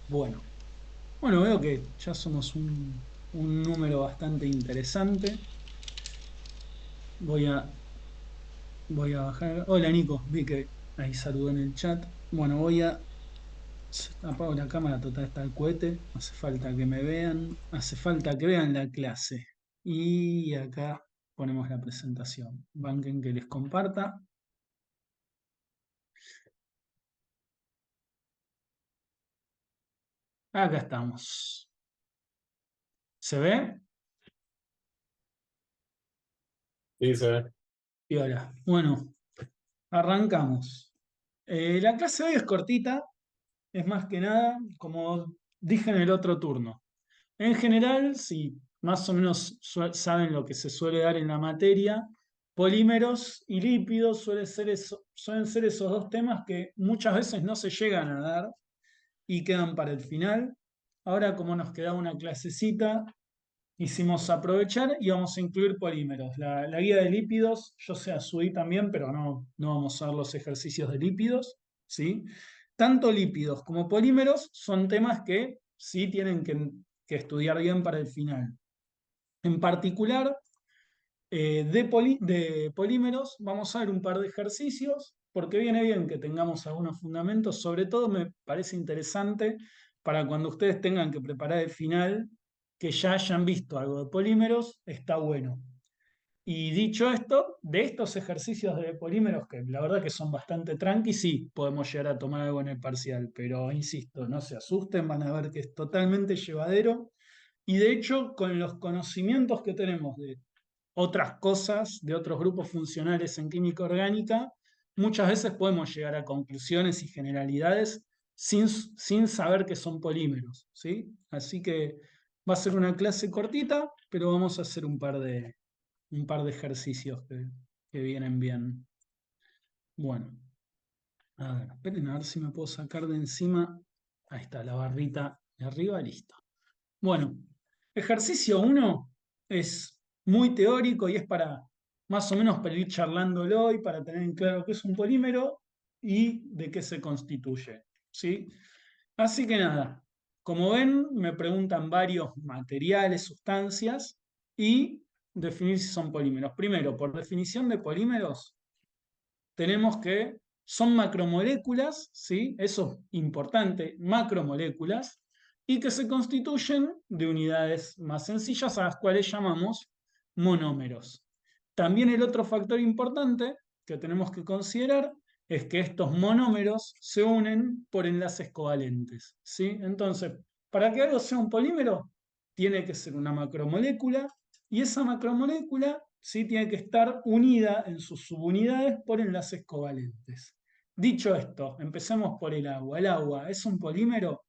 Bueno, bueno, veo que ya somos un número bastante interesante. Voy a, voy a bajar. Hola Nico, vi que ahí saludó en el chat. Bueno, apago la cámara, total está el cohete. No hace falta que me vean, hace falta que vean la clase. Y acá ponemos la presentación. Banquen que les comparta. Acá estamos. ¿Se ve? Sí, se ve. Y ahora, bueno, arrancamos. La clase de hoy es cortita. Es más que nada, como dije en el otro turno. En general, si más o menos saben lo que se suele dar en la materia, polímeros y lípidos suelen ser esos dos temas que muchas veces no se llegan a dar y quedan para el final. Ahora, como nos queda una clasecita, hicimos aprovechar y vamos a incluir polímeros. La guía de lípidos, yo se la subí también, pero no vamos a ver los ejercicios de lípidos, ¿sí? Tanto lípidos como polímeros son temas que sí tienen que estudiar bien para el final. En particular, de polímeros, vamos a ver un par de ejercicios, porque viene bien que tengamos algunos fundamentos. Sobre todo me parece interesante para cuando ustedes tengan que preparar el final, que ya hayan visto algo de polímeros, está bueno. Y dicho esto, de estos ejercicios de polímeros, que la verdad que son bastante tranqui, sí, podemos llegar a tomar algo en el parcial, pero insisto, no se asusten, van a ver que es totalmente llevadero. Y de hecho, con los conocimientos que tenemos de otras cosas, de otros grupos funcionales en química orgánica, muchas veces podemos llegar a conclusiones y generalidades sin saber que son polímeros, ¿sí? Así que va a ser una clase cortita, pero vamos a hacer un par de ejercicios que vienen bien. Bueno, a ver, esperen a ver si me puedo sacar de encima. Ahí está, la barrita de arriba, listo. Bueno, ejercicio uno es muy teórico y es para más o menos para ir charlándolo y para tener en claro qué es un polímero y de qué se constituye, ¿sí? Así que nada, como ven, me preguntan varios materiales, sustancias y definir si son polímeros. Primero, por definición de polímeros, tenemos que son macromoléculas, ¿sí? Eso es importante, macromoléculas, y que se constituyen de unidades más sencillas a las cuales llamamos monómeros. También el otro factor importante que tenemos que considerar es que estos monómeros se unen por enlaces covalentes, ¿sí? Entonces, para que algo sea un polímero, tiene que ser una macromolécula y esa macromolécula sí tiene que estar unida en sus subunidades por enlaces covalentes. Dicho esto, empecemos por el agua. ¿El agua es un polímero?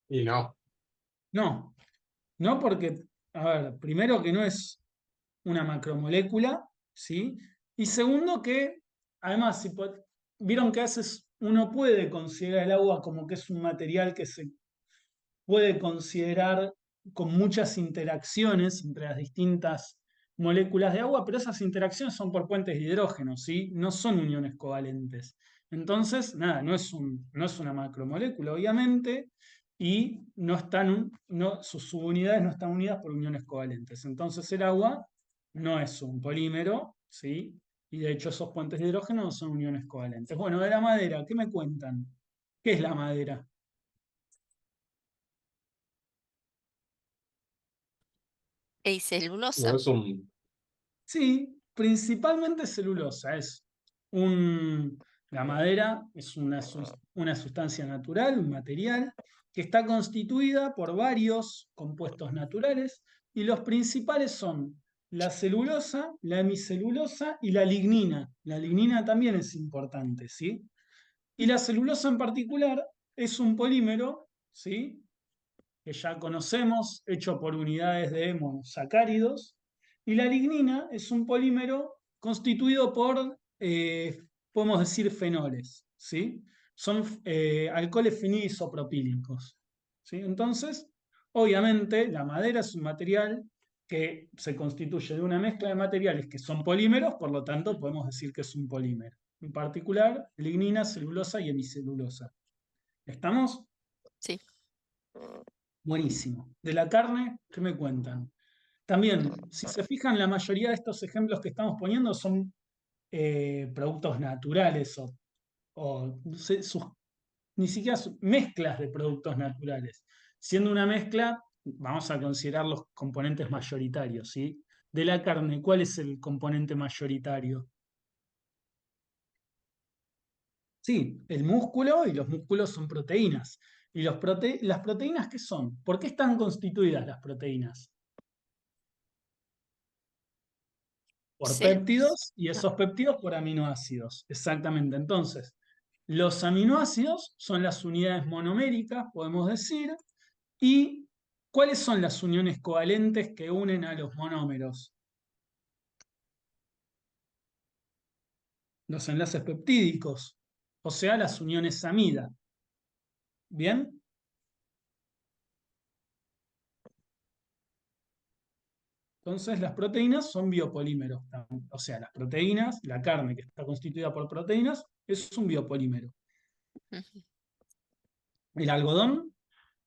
Y no. No, no porque, a ver, primero que no es una macromolécula, ¿sí? Y segundo que, además, vieron que a veces uno puede considerar el agua como que es un material que se puede considerar con muchas interacciones entre las distintas moléculas de agua, pero esas interacciones son por puentes de hidrógeno, ¿sí? No son uniones covalentes. Entonces, nada, no es una macromolécula, obviamente, y sus subunidades no están unidas por uniones covalentes. Entonces, el agua no es un polímero, ¿sí? Y de hecho, esos puentes de hidrógeno no son uniones covalentes. Bueno, de la madera, ¿qué me cuentan? ¿Qué es la madera? ¿Y celulosa? No es un. Sí, principalmente celulosa. La madera es una sustancia natural, un material, que está constituida por varios compuestos naturales y los principales son la celulosa, la hemicelulosa y la lignina. La lignina también es importante, ¿sí? Y la celulosa en particular es un polímero, ¿sí? Que ya conocemos, hecho por unidades de monosacáridos, y la lignina es un polímero constituido por, podemos decir, fenoles, ¿sí? Son alcoholes fenilisopropílicos, ¿sí? Entonces, obviamente, la madera es un material que se constituye de una mezcla de materiales que son polímeros, por lo tanto, podemos decir que es un polímero. en particular lignina, celulosa y hemicelulosa. ¿Estamos? Sí. Buenísimo. De la carne, ¿qué me cuentan? También, si se fijan, la mayoría de estos ejemplos que estamos poniendo son productos naturales o no sé, ni siquiera mezclas de productos naturales. Siendo una mezcla, vamos a considerar los componentes mayoritarios, ¿sí? De la carne, ¿cuál es el componente mayoritario? Sí, el músculo, y los músculos son proteínas. ¿Y las proteínas qué son? ¿Por qué están constituidas las proteínas? Por Células. péptidos y Ah, esos péptidos por aminoácidos. Exactamente. Entonces, los aminoácidos son las unidades monoméricas, podemos decir, y ¿cuáles son las uniones covalentes que unen a los monómeros? Los enlaces peptídicos, o sea, las uniones amida. ¿Bien? Entonces, las proteínas son biopolímeros. O sea, las proteínas, la carne que está constituida por proteínas, es un biopolímero. ujú. El algodón,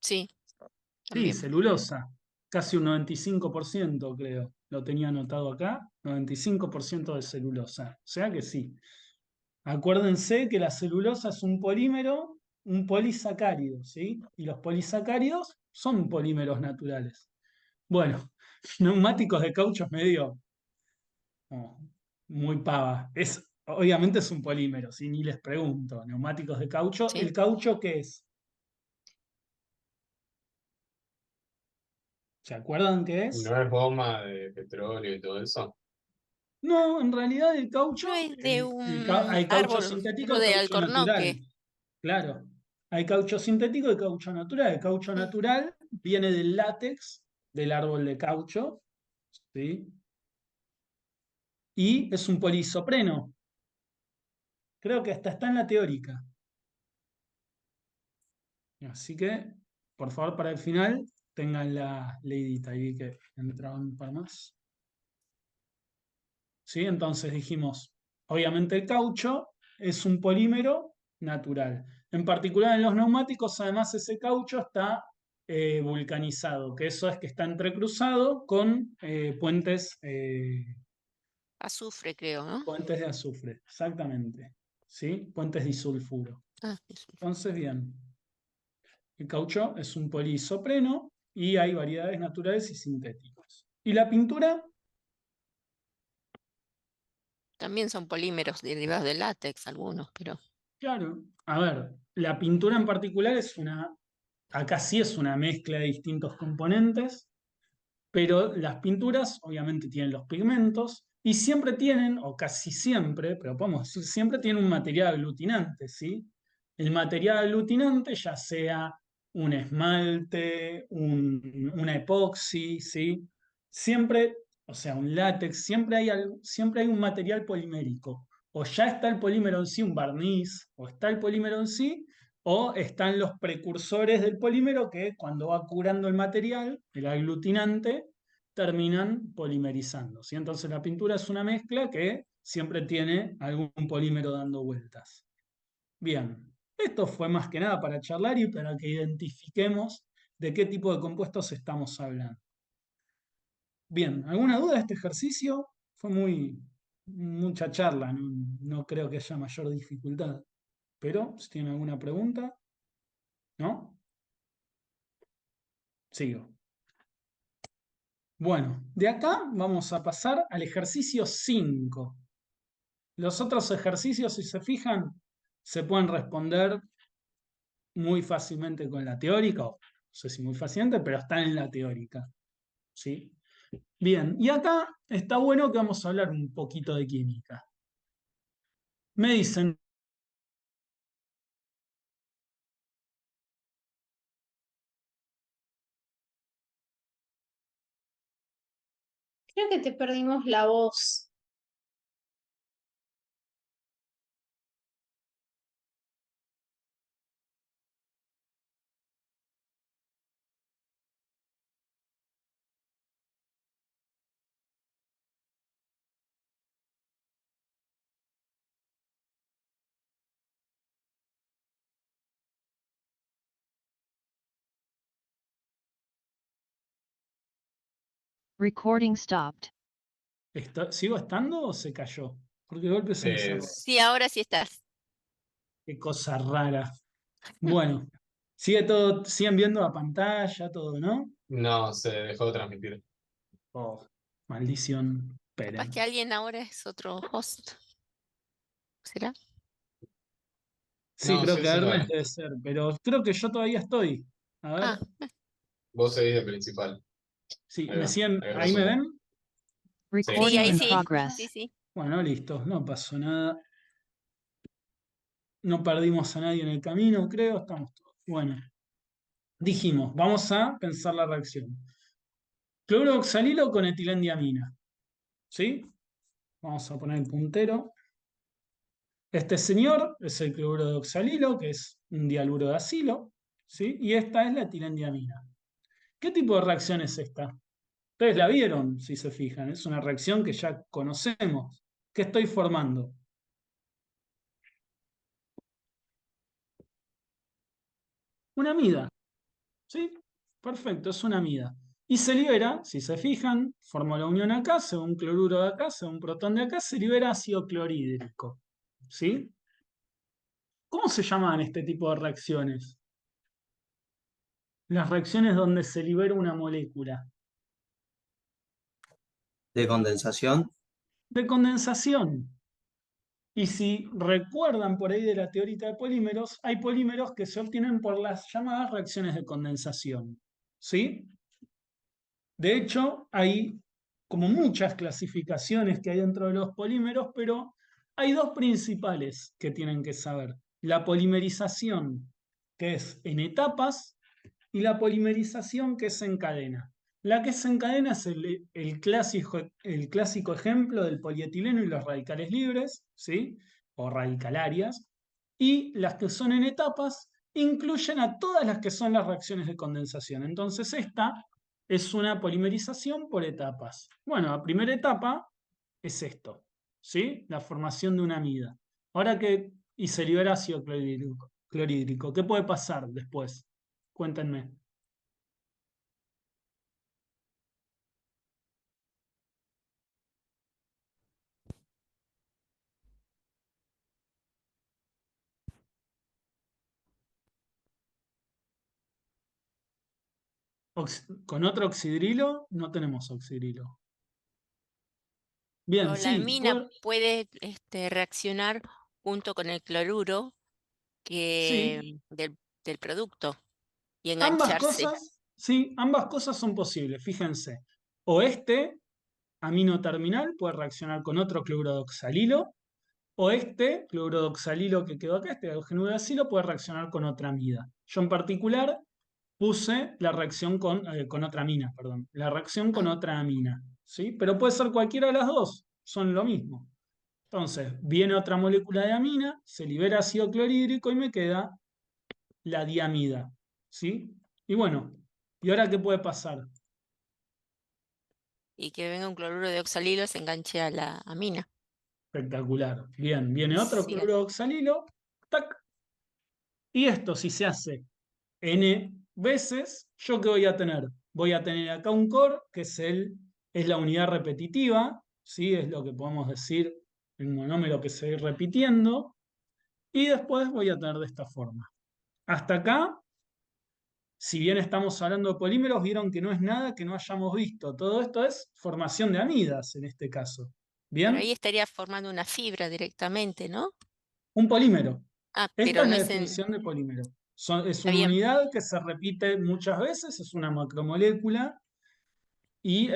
Sí, sí, también. celulosa, casi un 95% creo. Lo tenía anotado acá, 95% de celulosa. O sea que sí. Acuérdense que la celulosa es un polímero, un polisacárido, ¿sí? Y los polisacáridos son polímeros naturales. Bueno, neumáticos de caucho es medio oh, muy pava. Obviamente es un polímero, si ni les pregunto. Neumáticos de caucho. Sí. ¿El caucho qué es? ¿Se acuerdan qué es? No es goma de petróleo y todo eso. No, en realidad el caucho, No es de un hay caucho árbol, sintético algo y de caucho natural. alcornoque. Claro, hay caucho sintético y caucho natural. El caucho Mm, natural viene del látex del árbol de caucho, ¿sí? Y es un poliisopreno. Creo que hasta está en la teórica. Así que, por favor, para el final, tengan la leidita. Ahí vi que entraban un par más. ¿Sí? Entonces dijimos, obviamente el caucho es un polímero natural. En particular en los neumáticos, además ese caucho está vulcanizado, que eso es que está entrecruzado con Azufre, creo, ¿no? puentes de azufre, exactamente. ¿Sí? Puentes disulfuro. Ah, eso. Entonces, bien, el caucho es un poliisopreno y hay variedades naturales y sintéticos. ¿Y la pintura? También son polímeros derivados del látex, algunos, pero Claro. A ver, la pintura en particular acá sí es una mezcla de distintos componentes, pero las pinturas obviamente tienen los pigmentos y siempre tienen, o casi siempre, pero podemos decir siempre tienen un material aglutinante, ¿sí? El material aglutinante ya sea un esmalte, una epoxi, ¿sí? Siempre, o sea, un látex, siempre hay un material polimérico. O ya está el polímero en sí, un barniz, o está el polímero en sí, o están los precursores del polímero que cuando va curando el material, el aglutinante, terminan polimerizando, ¿sí? Entonces la pintura es una mezcla que siempre tiene algún polímero dando vueltas. Bien, esto fue más que nada para charlar y para que identifiquemos de qué tipo de compuestos estamos hablando. Bien, ¿alguna duda de este ejercicio? Fue mucha charla, no creo que haya mayor dificultad. Pero si tienen alguna pregunta, ¿no? Sigo. Bueno, de acá vamos a pasar al ejercicio 5. Los otros ejercicios, si se fijan, se pueden responder muy fácilmente con la teórica, o no sé si muy fácilmente, pero están en la teórica, ¿sí? Bien, y acá está bueno que vamos a hablar un poquito de química. Me dicen, Creo que te perdimos la voz. Recording stopped. ¿Sigo estando o se cayó? Porque de golpe se me cerró. Sí, ahora sí estás. Qué cosa rara. Bueno, siguen viendo la pantalla, todo, ¿no? No, se dejó de transmitir. Oh, maldición. Capaz Esperen. que alguien ahora es otro host. ¿Será? Sí, No, creo sí, que sí, Ernest vale. debe ser, pero creo que yo todavía estoy. A ver, Ah, Vos seguís de principal. sí, Ahí ¿me va, siguen? ahí ¿Ahí me resumo. ven? Recording sí, ahí in sí. progress. Sí, sí. Bueno, listo, no pasó nada. No perdimos a nadie en el camino, creo, estamos todos. Bueno, dijimos, vamos a pensar la reacción. Cloruro oxalilo con etilendiamina. ¿Sí? Vamos a poner el puntero. Este señor es el cloruro de oxalilo, que es un dialuro de acilo. ¿Sí? Y esta es la etilendiamina. ¿Qué tipo de reacción es esta? Ustedes la vieron, si se fijan. Es una reacción que ya conocemos. ¿Qué estoy formando? Una amida. ¿Sí? Perfecto, es una amida. Y se libera, si se fijan, formo la unión acá, se un cloruro de acá, se un protón de acá, se libera ácido clorhídrico. ¿Sí? ¿Cómo se llaman este tipo de reacciones? Las reacciones donde se libera una molécula. De condensación. De condensación. Y si recuerdan por ahí de la teórica de polímeros, hay polímeros que se obtienen por las llamadas reacciones de condensación. ¿Sí? De hecho, hay como muchas clasificaciones que hay dentro de los polímeros, pero hay dos principales que tienen que saber. La polimerización, que es en etapas, y la polimerización, que es en cadena. La que se encadena es el clásico ejemplo del polietileno y los radicales libres, ¿sí? O radicalarias. Y las que son en etapas incluyen a todas las que son las reacciones de condensación. Entonces esta es una polimerización por etapas. Bueno, la primera etapa es esto, ¿sí? La formación de una amida. Ahora que, y se libera ácido clorhídrico, ¿qué puede pasar después? Cuéntenme. Con otro oxidrilo no tenemos oxidrilo. Bien, Pero la sí, amina puede reaccionar junto con el cloruro sí, del producto y ambas engancharse. cosas, sí, ambas cosas son posibles, fíjense. O este amino terminal puede reaccionar con otro cloruro de oxalilo, o este cloruro de oxalilo que quedó acá, este halogeno de acilo, puede reaccionar con otra amida. Yo en particular puse la reacción con otra amina, perdón, la reacción con Ah, otra amina, ¿sí? Pero puede ser cualquiera de las dos, son lo mismo. Entonces, viene otra molécula de amina, se libera ácido clorhídrico y me queda la diamida, ¿sí? Y bueno, ¿y ahora qué puede pasar? y que venga un cloruro de oxalilo se enganche a la amina Espectacular. Bien, viene y otro siga. cloruro de oxalilo, tac, y esto si se hace n veces, ¿yo qué voy a tener? Voy a tener acá un core, que es la unidad repetitiva, ¿sí? Es lo que podemos decir, el monómero que se va a ir repitiendo, y después voy a tener de esta forma. Hasta acá, si bien estamos hablando de polímeros, vieron que no es nada que no hayamos visto. Todo esto es formación de amidas en este caso. Pero ahí ¿Bien? estaría formando una fibra directamente, ¿no? Un polímero. Ah, Esta pero es no la es en... definición de polímero. Es Está una bien, unidad que se repite muchas veces, es una macromolécula y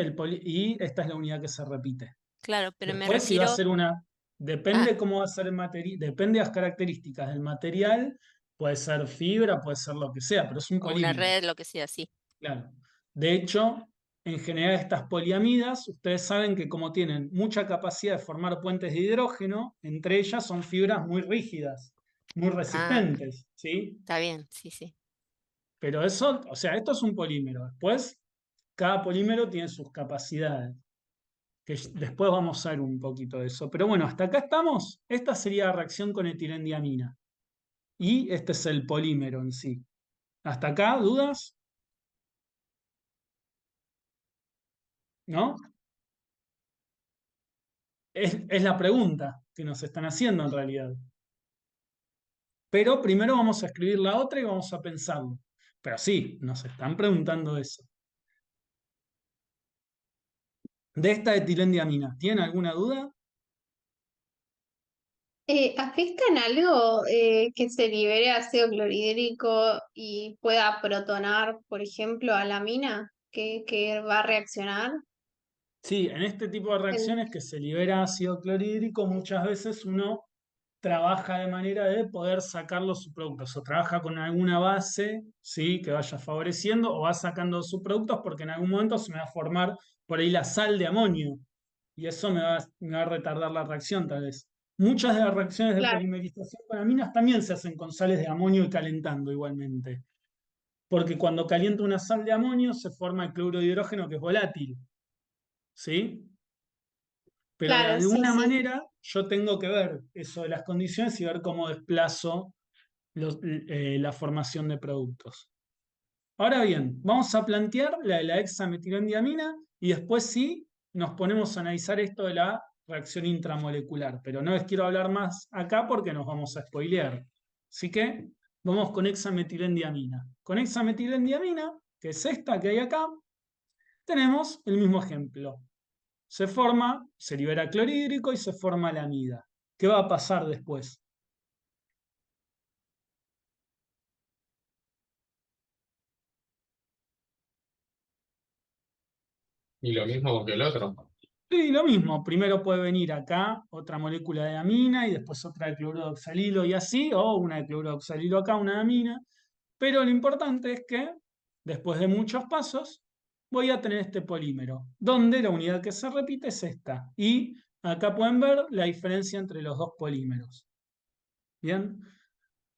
esta es la unidad que se repite. claro, pero me Después, si va a refiero... ser Ah, depende cómo va a ser el material, depende de las características del material, puede ser fibra, puede ser lo que sea, pero es un o una polímero. red, lo que sea, sí. Claro. De hecho, en general estas poliamidas, ustedes saben que como tienen mucha capacidad de formar puentes de hidrógeno, entre ellas son fibras muy rígidas, muy Ah, resistentes, ¿sí? está bien, sí, sí. Pero eso, o sea, esto es un polímero. Después, cada polímero tiene sus capacidades, que después vamos a ver un poquito de eso. Pero bueno, hasta acá estamos. Esta sería la reacción con etilendiamina. Y este es el polímero en sí. ¿Hasta acá dudas? ¿no? Es la pregunta que nos están haciendo en realidad. Pero primero vamos a escribir la otra y vamos a pensarlo. Pero sí, nos están preguntando eso. De esta etilendiamina, ¿tienen alguna duda? ¿Afectan algo que se libere ácido clorhídrico y pueda protonar, por ejemplo, a la mina que va a reaccionar? Sí, en este tipo de En- reacciones que se libera ácido clorhídrico, muchas veces uno trabaja de manera de poder sacar los subproductos, o trabaja con alguna base, ¿sí? Que vaya favoreciendo, o va sacando subproductos porque en algún momento se me va a formar por ahí la sal de amonio, y eso me va a retardar la reacción tal vez. Muchas de las reacciones de Claro, polimerización con aminas también se hacen con sales de amonio y calentando igualmente, porque cuando calienta una sal de amonio se forma el cloruro de hidrógeno que es volátil, ¿sí? Pero de claro, sí, alguna sí. manera yo tengo que ver eso de las condiciones y ver cómo desplazo la formación de productos. Ahora bien, vamos a plantear la de la hexametilendiamina y después sí nos ponemos a analizar esto de la reacción intramolecular, pero no les quiero hablar más acá porque nos vamos a spoilear. Así que vamos con hexametilendiamina. Con hexametilendiamina, que es esta que hay acá, tenemos el mismo ejemplo. Se libera clorhídrico y se forma la amida. ¿Qué va a pasar después? Y lo mismo que el otro. Sí, lo mismo. Primero puede venir acá otra molécula de amina y después otra de cloruro de oxalilo y así, o una de cloruro de oxalilo acá, una de amina. Pero lo importante es que después de muchos pasos voy a tener este polímero, donde la unidad que se repite es esta. Y acá pueden ver la diferencia entre los dos polímeros. Bien.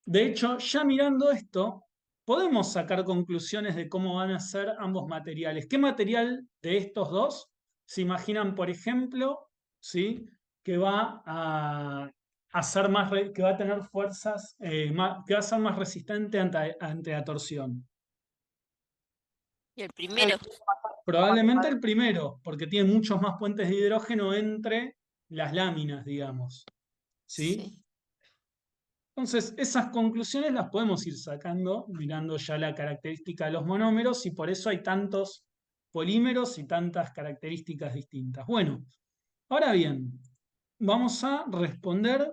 De hecho, ya mirando esto, podemos sacar conclusiones de cómo van a ser ambos materiales. ¿Qué material de estos dos se imaginan, por ejemplo, ¿sí? que va a ser que va a tener fuerzas, que va a ser más resistente ante la torsión? Y el primero, Probablemente el primero, porque tiene muchos más puentes de hidrógeno entre las láminas, digamos. ¿Sí? sí. Entonces, esas conclusiones las podemos ir sacando mirando ya la característica de los monómeros y por eso hay tantos polímeros y tantas características distintas. Bueno, ahora bien, vamos a responder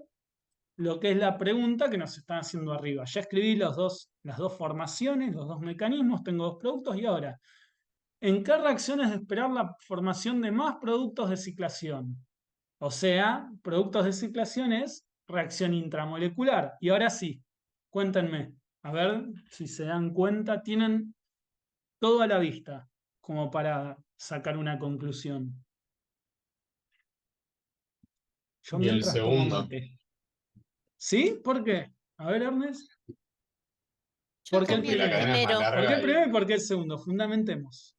lo que es la pregunta que nos están haciendo arriba. Ya escribí las dos formaciones, los dos mecanismos, tengo dos productos y ahora, ¿en qué reacciones de esperar la formación de más productos de ciclación? O sea, productos de ciclación es reacción intramolecular. Y ahora sí, cuéntenme, a ver si se dan cuenta, tienen todo a la vista como para sacar una conclusión. Yo Y el mientras tomo segundo. mate. ¿Sí? ¿Por qué? A ver, Ernest. Yo ¿Por qué el Porque también el la primero? cadena es más primero. ¿Por qué el larga primero y y por qué el segundo? Fundamentemos.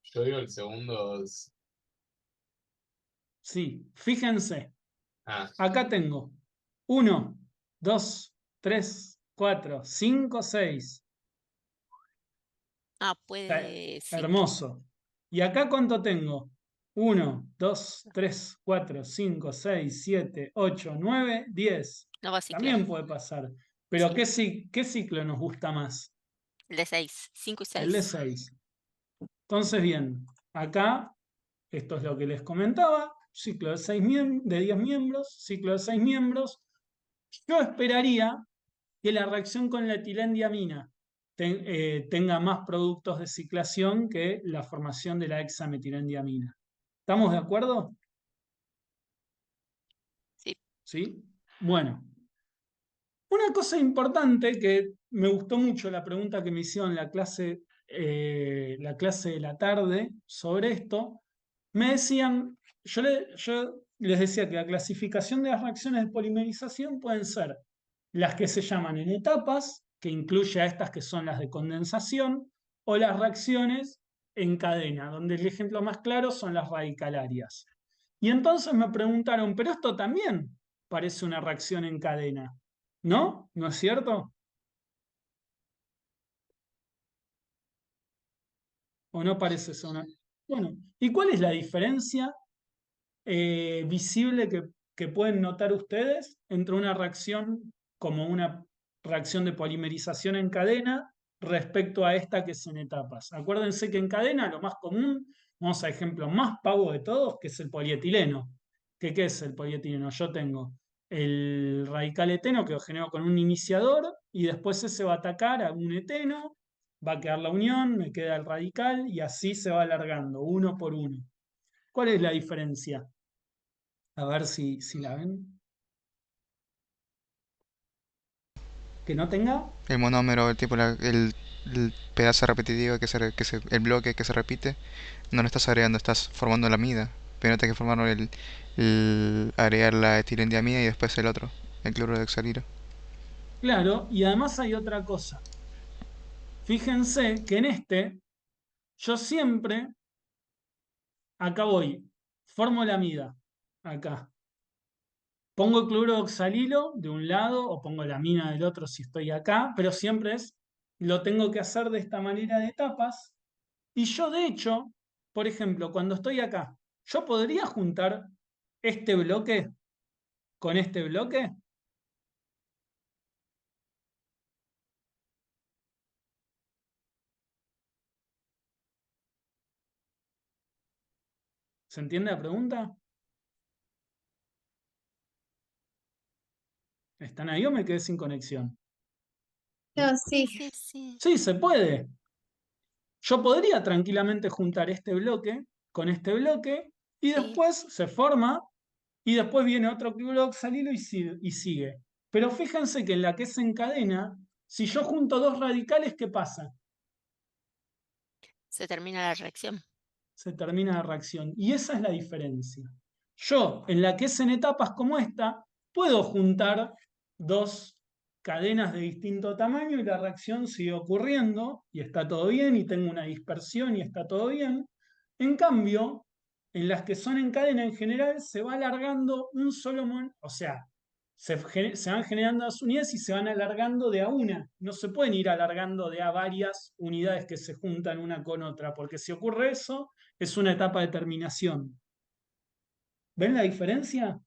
yo digo el segundo es... Sí, fíjense. Ah, Acá tengo 1, 2, 3, 4, 5, 6. Ah, puede, sí. Hermoso. ¿Y acá cuánto tengo? 1, 2, 3, 4, 5, 6, 7, 8, 9, 10. No va a ciclar. También puede pasar. Pero Sí. ¿qué ciclo nos gusta más? El de 6, 5 y El de 6. 6. Entonces, bien, acá, esto es lo que les comentaba, ciclo de, de 10 miembros, ciclo de 6 miembros. Yo esperaría que la reacción con la etilendiamina tenga más productos de ciclación que la formación de la hexametilendiamina. ¿Estamos de acuerdo? Sí. ¿Sí? Bueno, una cosa importante que me gustó mucho la pregunta que me hicieron en la clase de la tarde sobre esto, me decían, yo les decía que la clasificación de las reacciones de polimerización pueden ser las que se llaman en etapas, que incluye a estas que son las de condensación, o las reacciones en cadena, donde el ejemplo más claro son las radicalarias. Y entonces me preguntaron, pero esto también parece una reacción en cadena, ¿no? ¿No es cierto? ¿O no parece eso? Bueno, ¿y cuál es la diferencia visible que pueden notar ustedes entre una reacción como una reacción de polimerización en cadena respecto a esta que es en etapas? Acuérdense que en cadena lo más común, vamos a ejemplo más pavo de todos, que es el polietileno. ¿Qué es el polietileno? Yo tengo el radical eteno que lo genero con un iniciador y después ese va a atacar a un eteno, va a quedar la unión, me queda el radical y así se va alargando uno por uno. ¿Cuál es la diferencia? A ver si la ven. Que no tenga. El monómero, el tipo, el pedazo repetitivo el bloque que se repite, no lo estás agregando, estás formando la amida. Pero no tienes que formar agregar la etilendiamida y después el otro, el cloruro de oxalilo. Claro, y además hay otra cosa. Fíjense que en yo siempre, acá voy, formo la amida, acá. Pongo el cloruro de oxalilo de un lado o pongo la amina del otro si estoy acá, pero siempre lo tengo que hacer de esta manera de etapas. Y yo, de hecho, por ejemplo, cuando estoy acá, yo podría juntar este bloque con este bloque. ¿Se entiende la pregunta? ¿Están ahí o me quedé sin conexión? No, Sí, sí. sí, sí. Sí, se puede. Yo podría tranquilamente juntar este bloque con este bloque y Sí. después se forma y después viene otro cloruro oxalilo y sigue. Pero fíjense que en la que se encadena, si yo junto dos radicales, ¿qué pasa? Se termina la reacción. Se termina la reacción. Y esa es la diferencia. Yo, en la que es en etapas como esta, puedo juntar dos cadenas de distinto tamaño y la reacción sigue ocurriendo y está todo bien y tengo una dispersión y está todo bien. En cambio, en las que son en cadena en general se va alargando un solo o sea, se van generando las unidades y se van alargando de a una. No se pueden ir alargando de a varias unidades que se juntan una con otra, porque si ocurre eso, es una etapa de terminación. ¿Ven la diferencia?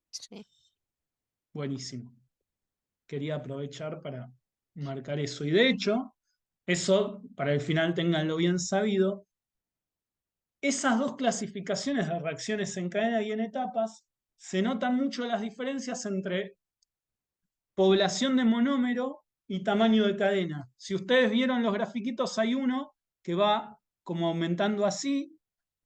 Sí. Buenísimo. Quería aprovechar para marcar eso. Y de hecho, eso, para el final tenganlo bien sabido, esas dos clasificaciones de reacciones en cadena y en etapas, se notan mucho las diferencias entre población de monómero y tamaño de cadena. Si ustedes vieron los grafiquitos, hay uno que va como aumentando así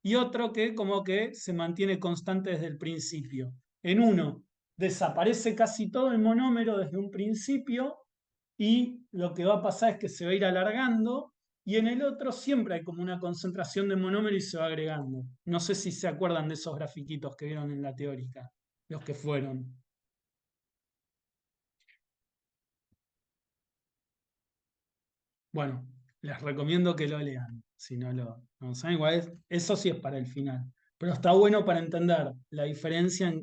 y otro que como que se mantiene constante desde el principio. En uno desaparece casi todo el monómero desde un principio y lo que va a pasar es que se va a ir alargando y en el otro siempre hay como una concentración de monómero y se va agregando. No sé si se acuerdan de esos grafiquitos que vieron en la teórica, los que fueron. Bueno, les recomiendo que lo lean, si no lo saben. Igual eso sí es para el final. Pero está bueno para entender la diferencia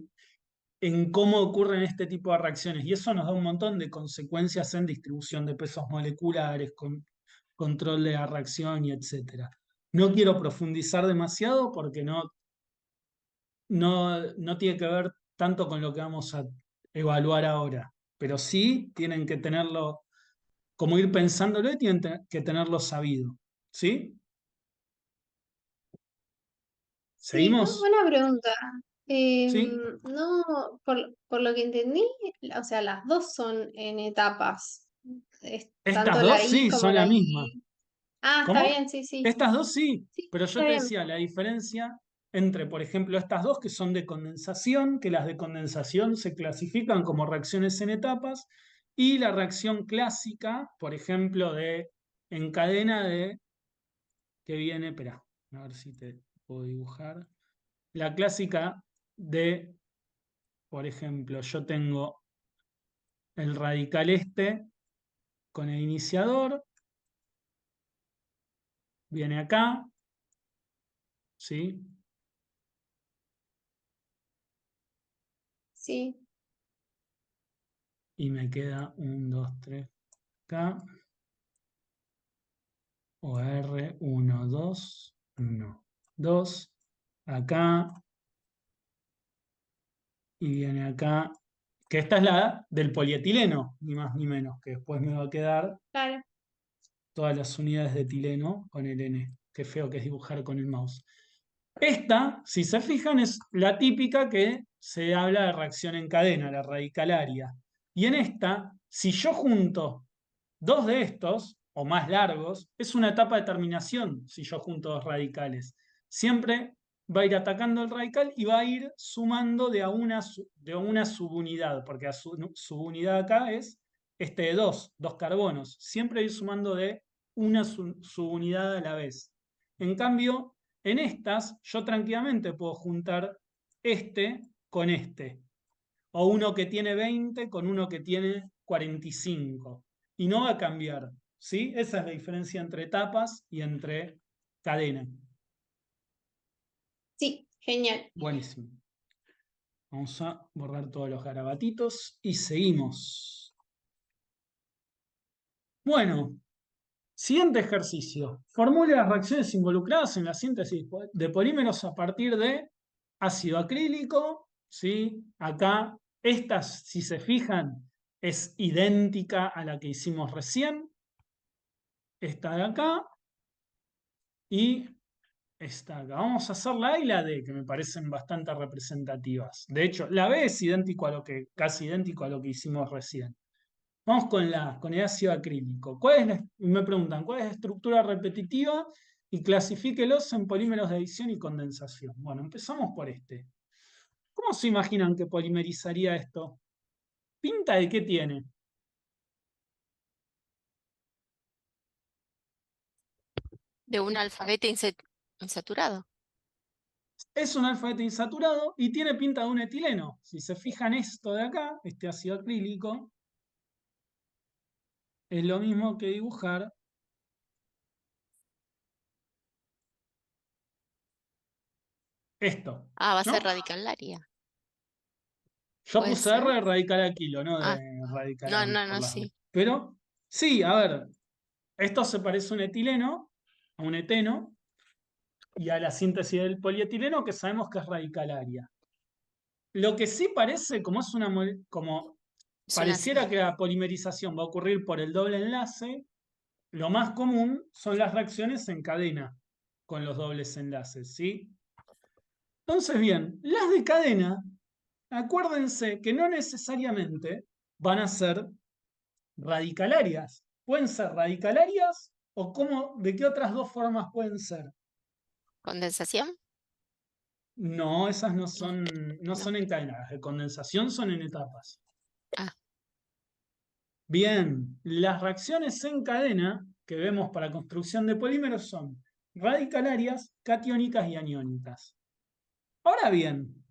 en cómo ocurren este tipo de reacciones. Y eso nos da un montón de consecuencias en distribución de pesos moleculares, control de la reacción y etcétera. No quiero profundizar demasiado porque no tiene que ver tanto con lo que vamos a evaluar ahora. Pero sí tienen que tenerlo como ir pensándolo y tienen que tenerlo sabido. ¿Sí? Sí, ¿Seguimos? una pregunta. ¿Sí? No, por lo que entendí, o sea, las dos son en etapas. Estas Tanto la dos I sí, como son la la misma. I. Ah, está ¿Cómo? bien, sí, sí. Estas dos sí, Sí, pero yo está te bien. decía la diferencia entre, por ejemplo, estas dos que son de condensación, que las de condensación se clasifican como reacciones en etapas, y la reacción clásica, por ejemplo, de en cadena que viene, espera, a ver si te puedo dibujar. La clásica de, por ejemplo, yo tengo el radical con el iniciador, viene acá, ¿sí? Sí, Y me queda un, dos, tres acá. OR 1, 2, 1, 2. Acá. Y viene acá. Que esta es la del polietileno, ni más ni menos. Que después me va a quedar Claro. todas las unidades de etileno con el N. Qué feo que es dibujar con el mouse. Esta, si se fijan, es la típica que se habla de reacción en cadena, la radicalaria. Y en esta, si yo junto dos de estos, o más largos, es una etapa de terminación si yo junto dos radicales. Siempre va a ir atacando el radical y va a ir sumando de a una subunidad, porque la subunidad acá es este de dos carbonos. Siempre ir sumando de una subunidad a la vez. En cambio, en estas, yo tranquilamente puedo juntar este con este. O uno que tiene 20 con uno que tiene 45. Y no va a cambiar. ¿Sí? Esa es la diferencia entre etapas y entre cadena. Sí, genial. Buenísimo. Vamos a borrar todos los garabatitos y seguimos. Bueno, siguiente ejercicio. Formule las reacciones involucradas en la síntesis de polímeros a partir de ácido acrílico. ¿Sí? Acá, estas, si se fijan, es idéntica a la que hicimos recién. Esta de acá. Y esta de acá. Vamos a hacer la A y la D, que me parecen bastante representativas. De hecho, la B es idéntico a lo que, casi idéntico a lo que hicimos recién. Vamos con el ácido acrílico. Me preguntan, ¿cuál es la estructura repetitiva? Y clasifíquelos en polímeros de adición y condensación. Bueno, empezamos por este. ¿Cómo se imaginan que polimerizaría esto? ¿Pinta de qué tiene? De un alfabeto insaturado. Es un alfabeto insaturado y tiene pinta de un etileno. Si se fijan esto de acá, este ácido acrílico, es lo mismo que dibujar esto. Ah, va a ser ¿No? radicalaria. Yo ¿Puede puse ser? R de radical a kilo, no de Ah, radical no, a no, por no, las dos. sí. Pero sí, a ver, esto se parece a un etileno, a un eteno, y a la síntesis del polietileno que sabemos que es radicalaria. Lo que sí parece, como es como Es una pareciera que la polimerización va a ocurrir por el doble enlace, lo más común son las reacciones en cadena con los dobles enlaces, ¿sí? Entonces, bien, las de cadena, acuérdense que no necesariamente van a ser radicalarias. Pueden ser radicalarias o de qué otras dos formas pueden ser. condensación. No, esas no No, son no. en cadena, las de condensación son en etapas. Ah, Bien, las reacciones en cadena que vemos para construcción de polímeros son radicalarias, catiónicas y aniónicas. Ahora bien,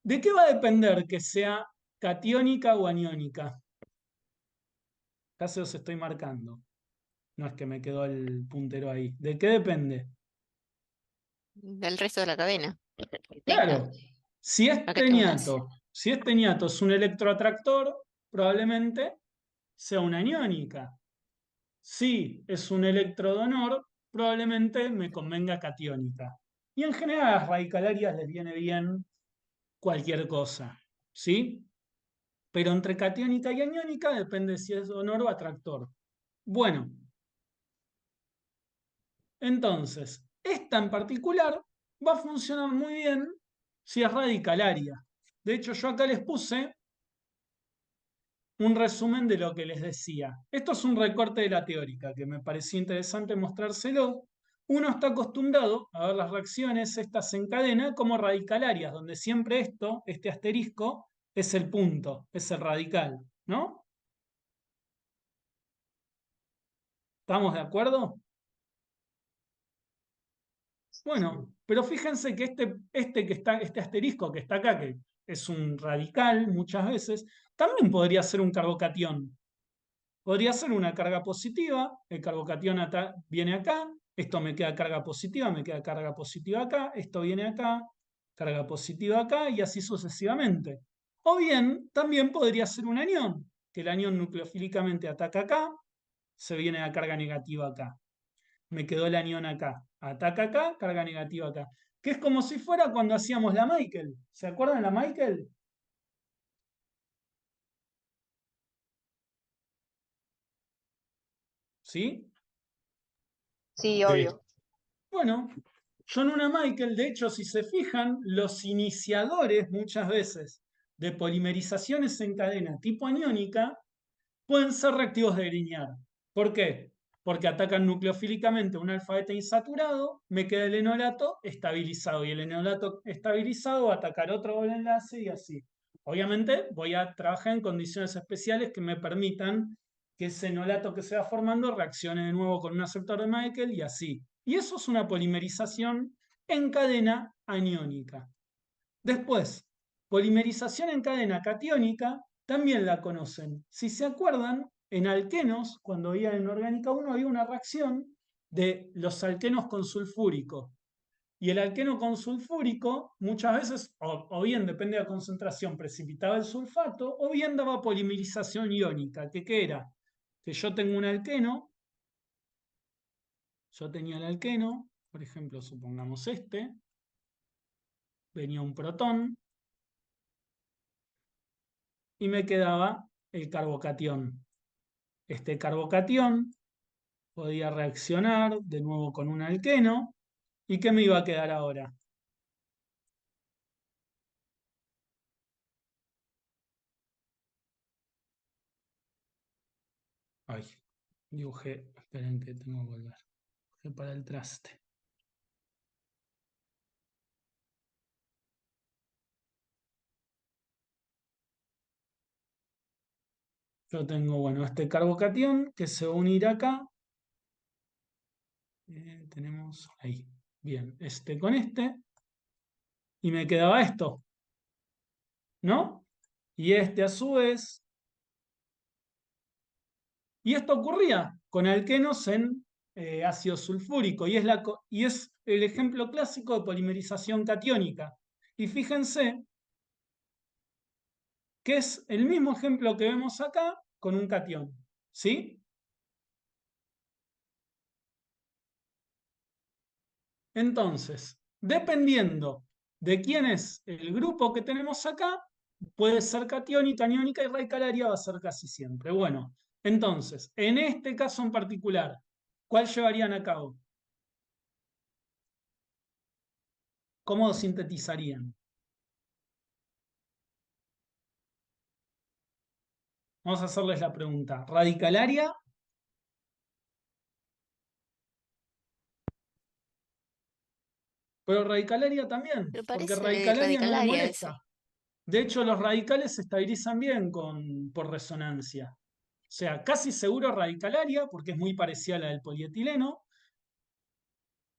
¿de qué va a depender que sea catiónica o aniónica? Acá se los estoy marcando. No es que me quedó el puntero ahí. ¿De qué depende? del resto de la cadena. Claro, si La que tenga un enlace. si este niato es un electroatractor, probablemente sea una aniónica. Si es un electrodonor, probablemente me convenga catiónica. Y en general a las radicalarias les viene bien cualquier cosa, ¿sí? Pero entre catiónica y aniónica depende si es donor o atractor. Bueno, entonces, esta en particular va a funcionar muy bien si es radicalaria. De hecho, yo acá les puse un resumen de lo que les decía. Esto es un recorte de la teórica que me pareció interesante mostrárselo. Uno está acostumbrado a ver las reacciones estas en cadena como radicalarias, donde siempre este asterisco, es el punto, es el radical, ¿no? ¿Estamos de acuerdo? Bueno, pero fíjense que este asterisco que está acá, que es un radical muchas veces, también podría ser un carbocatión. Podría ser una carga positiva, el carbocatión viene acá, esto me queda carga positiva, me queda carga positiva acá, esto viene acá, carga positiva acá, y así sucesivamente. O bien, también podría ser un anión, que el anión nucleofílicamente ataca acá, se viene la carga negativa acá. me quedó el anión acá. Ataca acá, carga negativa acá. Que es como si fuera cuando hacíamos la Michael. ¿Se acuerdan la Michael? ¿Sí? Sí, Sí. obvio. Bueno, yo en una Michael, de hecho, si se fijan, los iniciadores muchas veces de polimerizaciones en cadena tipo aniónica pueden ser reactivos de Grignard. ¿Por qué? Porque atacan nucleofílicamente un alfa beta insaturado, me queda el enolato estabilizado y el enolato estabilizado va a atacar otro doble enlace y así. Obviamente voy a trabajar en condiciones especiales que me permitan que ese enolato que se va formando reaccione de nuevo con un aceptor de Michael y así. Y eso es una polimerización en cadena aniónica. Después, polimerización en cadena catiónica, también la conocen. Si se acuerdan, en alquenos, cuando había en orgánica 1, había una reacción de los alquenos con sulfúrico. Y el alqueno con sulfúrico, muchas veces, o bien depende de la concentración, precipitaba el sulfato, o bien daba polimerización iónica. ¿Qué era? Que yo tengo un alqueno, yo tenía el alqueno, por ejemplo, supongamos este, venía un protón, y me quedaba el carbocatión. Este carbocatión podía reaccionar de nuevo con un alqueno. ¿Y qué me iba a quedar ahora? Ay, dibujé, esperen que tengo que volver. Dibujé para el traste. Yo tengo, bueno, este carbocatión que se va a unir acá. Tenemos ahí. Bien, este con este. Y me quedaba esto, ¿no? Y este a su vez. Y esto ocurría con alquenos en ácido sulfúrico y es el ejemplo clásico de polimerización catiónica. Y fíjense que es el mismo ejemplo que vemos acá con un catión. ¿Sí? Entonces, dependiendo de quién es el grupo que tenemos acá, puede ser catiónica, aniónica y radicalaria va a ser casi siempre. Bueno, entonces, en este caso en particular, ¿cuál llevarían a cabo? ¿Cómo lo sintetizarían? Vamos a hacerles la pregunta. ¿Radicalaria? Pero radicalaria también, Pero porque parece radicalaria no me radicalaria molesta. ese. De hecho, los radicales se estabilizan bien por resonancia. O sea, casi seguro radicalaria, porque es muy parecida a la del polietileno.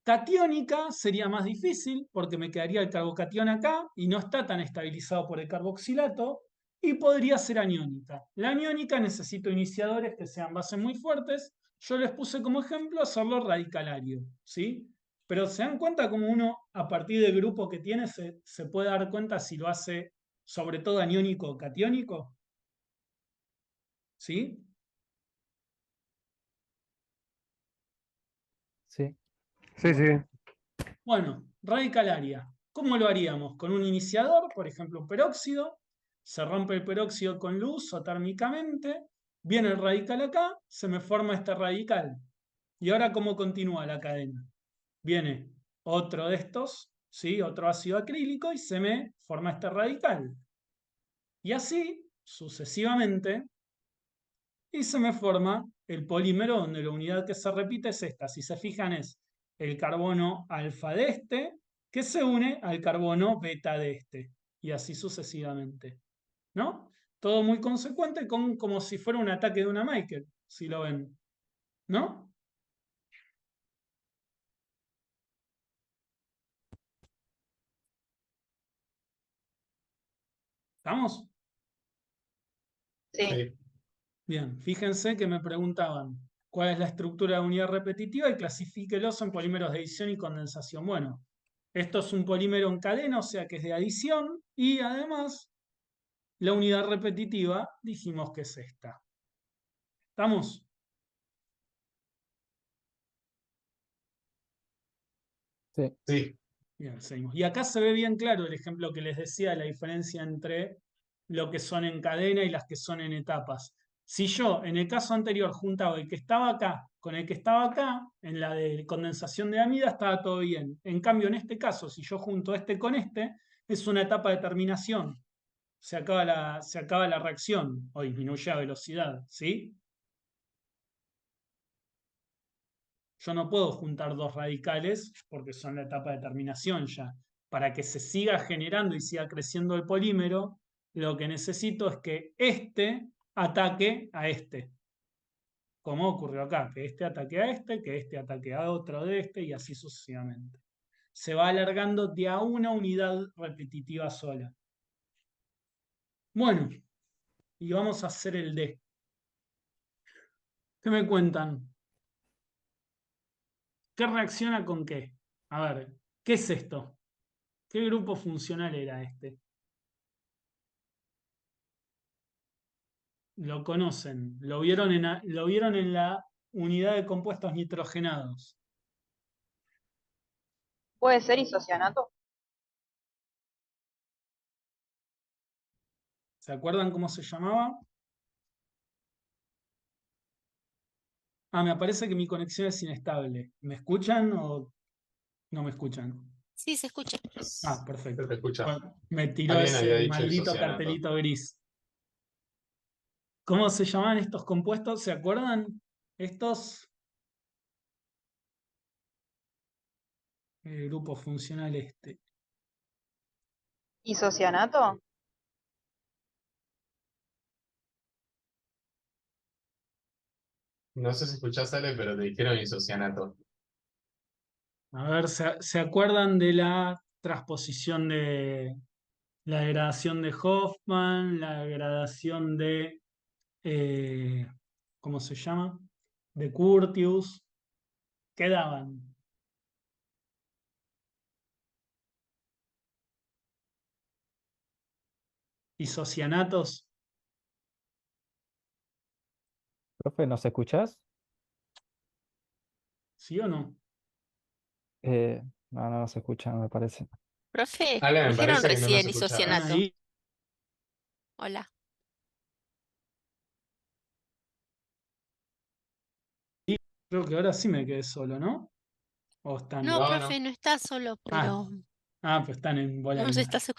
Catiónica sería más difícil, porque me quedaría el carbocatión acá y no está tan estabilizado por el carboxilato. Y podría ser aniónica. La aniónica necesito iniciadores que sean bases muy fuertes. Yo les puse como ejemplo hacerlo radicalario, ¿sí? Pero se dan cuenta como uno, a partir del grupo que tiene, se puede dar cuenta si lo hace sobre todo aniónico o catiónico, ¿sí? Sí. Sí, sí. Bueno, radicalaria. ¿Cómo lo haríamos? Con un iniciador, por ejemplo, un peróxido. Se rompe el peróxido con luz o térmicamente. Viene el radical acá, se me forma este radical. ¿Y ahora cómo continúa la cadena? Viene otro de estos, ¿sí? Otro ácido acrílico y se me forma este radical. Y así, sucesivamente, y se me forma el polímero donde la unidad que se repite es esta. Si se fijan es el carbono alfa de este que se une al carbono beta de este. Y así sucesivamente. ¿No? Todo muy consecuente como si fuera un ataque de una Michael, si lo ven. ¿No? ¿Estamos? Sí. Sí. Bien, fíjense que me preguntaban cuál es la estructura de unidad repetitiva y clasifíquelos en polímeros de adición y condensación. Bueno, esto es un polímero en cadena, o sea que es de adición, y además la unidad repetitiva dijimos que es esta. ¿Estamos? Sí. Sí, Bien, seguimos. Y acá se ve bien claro el ejemplo que les decía, la diferencia entre lo que son en cadena y las que son en etapas. Si yo en el caso anterior juntaba el que estaba acá con el que estaba acá, en la de condensación de amida estaba todo bien. En cambio, en este caso, si yo junto este con este, es una etapa de terminación. Se acaba la reacción o disminuye la velocidad, ¿sí? Yo no puedo juntar dos radicales porque son la etapa de terminación ya. Para que se siga generando y siga creciendo el polímero, lo que necesito es que este ataque a este, como ocurrió acá, que este ataque a este, que este ataque a otro de este y así sucesivamente. Se va alargando de a una unidad repetitiva sola. Bueno, y vamos a hacer el D. ¿Qué me cuentan? ¿Qué reacciona con qué? A ver, ¿qué es esto? ¿Qué grupo funcional era este? Lo conocen, lo vieron en la unidad de compuestos nitrogenados. ¿Puede ser isocianato? ¿Se acuerdan cómo se llamaba? Ah, me parece que mi conexión es inestable. ¿Me escuchan o no me escuchan? Sí, se escucha. Ah, se perfecto. te escucha. Bueno, me tiró Alguien había ese dicho maldito isocianato. cartelito gris. ¿Cómo se llamaban estos compuestos? ¿Se acuerdan? Estos, el grupo funcional este. ¿Isocianato? No sé si escuchás, Ale, pero te dijeron isocianato. A ver, ¿se acuerdan de la transposición de la degradación de Hoffman, la degradación de, eh, ¿cómo se llama? De Curtius? ¿Qué daban? ¿Isocianatos? Profe, ¿nos escuchás? ¿Sí o no? No, no nos escucha, me parece. Profe, Ale, me dijeron parece que no nos recién escuchaba. ¿Están isocianato. ahí? Hola. Creo que ahora sí me quedé solo, ¿no? ¿O están? No, No, profe, no. no está solo, Ah, pero pues están en bola no se mina. está.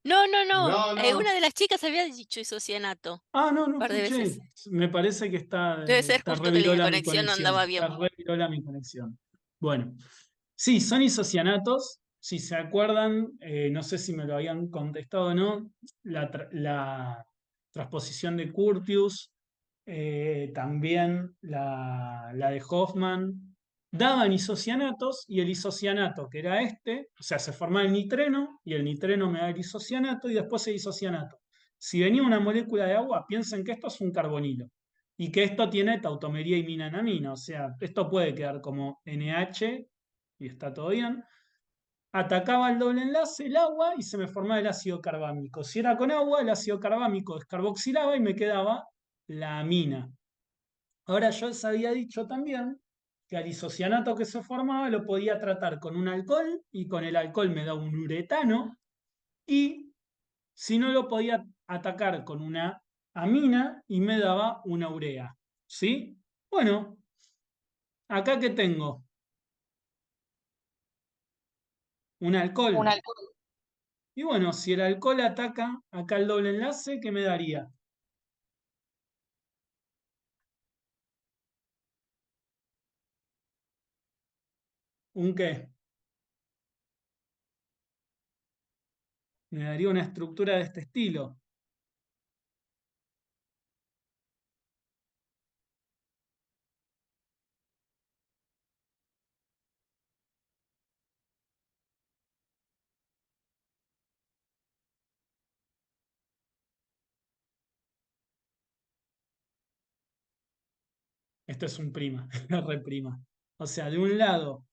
No, no, no. No, no. Una de las chicas había dicho isocianato Ah, no, un no par de escuché. veces. Me parece que Debe ser está justo que la revirola mi conexión no conexión. andaba Está bien. revirola mi conexión. Bueno, sí, son isocianatos. Si se acuerdan, no sé si me lo habían contestado o no, la transposición de Curtius, también la de Hoffman, daban isocianatos y el isocianato, que era este, o sea, se formaba el nitreno y el nitreno me da el isocianato y después el isocianato. Si venía una molécula de agua, piensen que esto es un carbonilo y que esto tiene tautomería y minanamina, o sea, esto puede quedar como NH y está todo bien. Atacaba el doble enlace, el agua, y se me formaba el ácido carbámico. Si era con agua, el ácido carbámico descarboxilaba y me quedaba la amina. Ahora yo les había dicho también que al isocianato que se formaba lo podía tratar con un alcohol y con el alcohol me da un uretano y si no lo podía atacar con una amina y me daba una urea. ¿Sí? Bueno, acá que tengo un Un alcohol. alcohol. Y bueno, si el alcohol ataca acá el doble enlace, ¿qué me daría? ¿Un qué? Me daría una estructura de este estilo. Esto es un prima, R prima. O sea, de un lado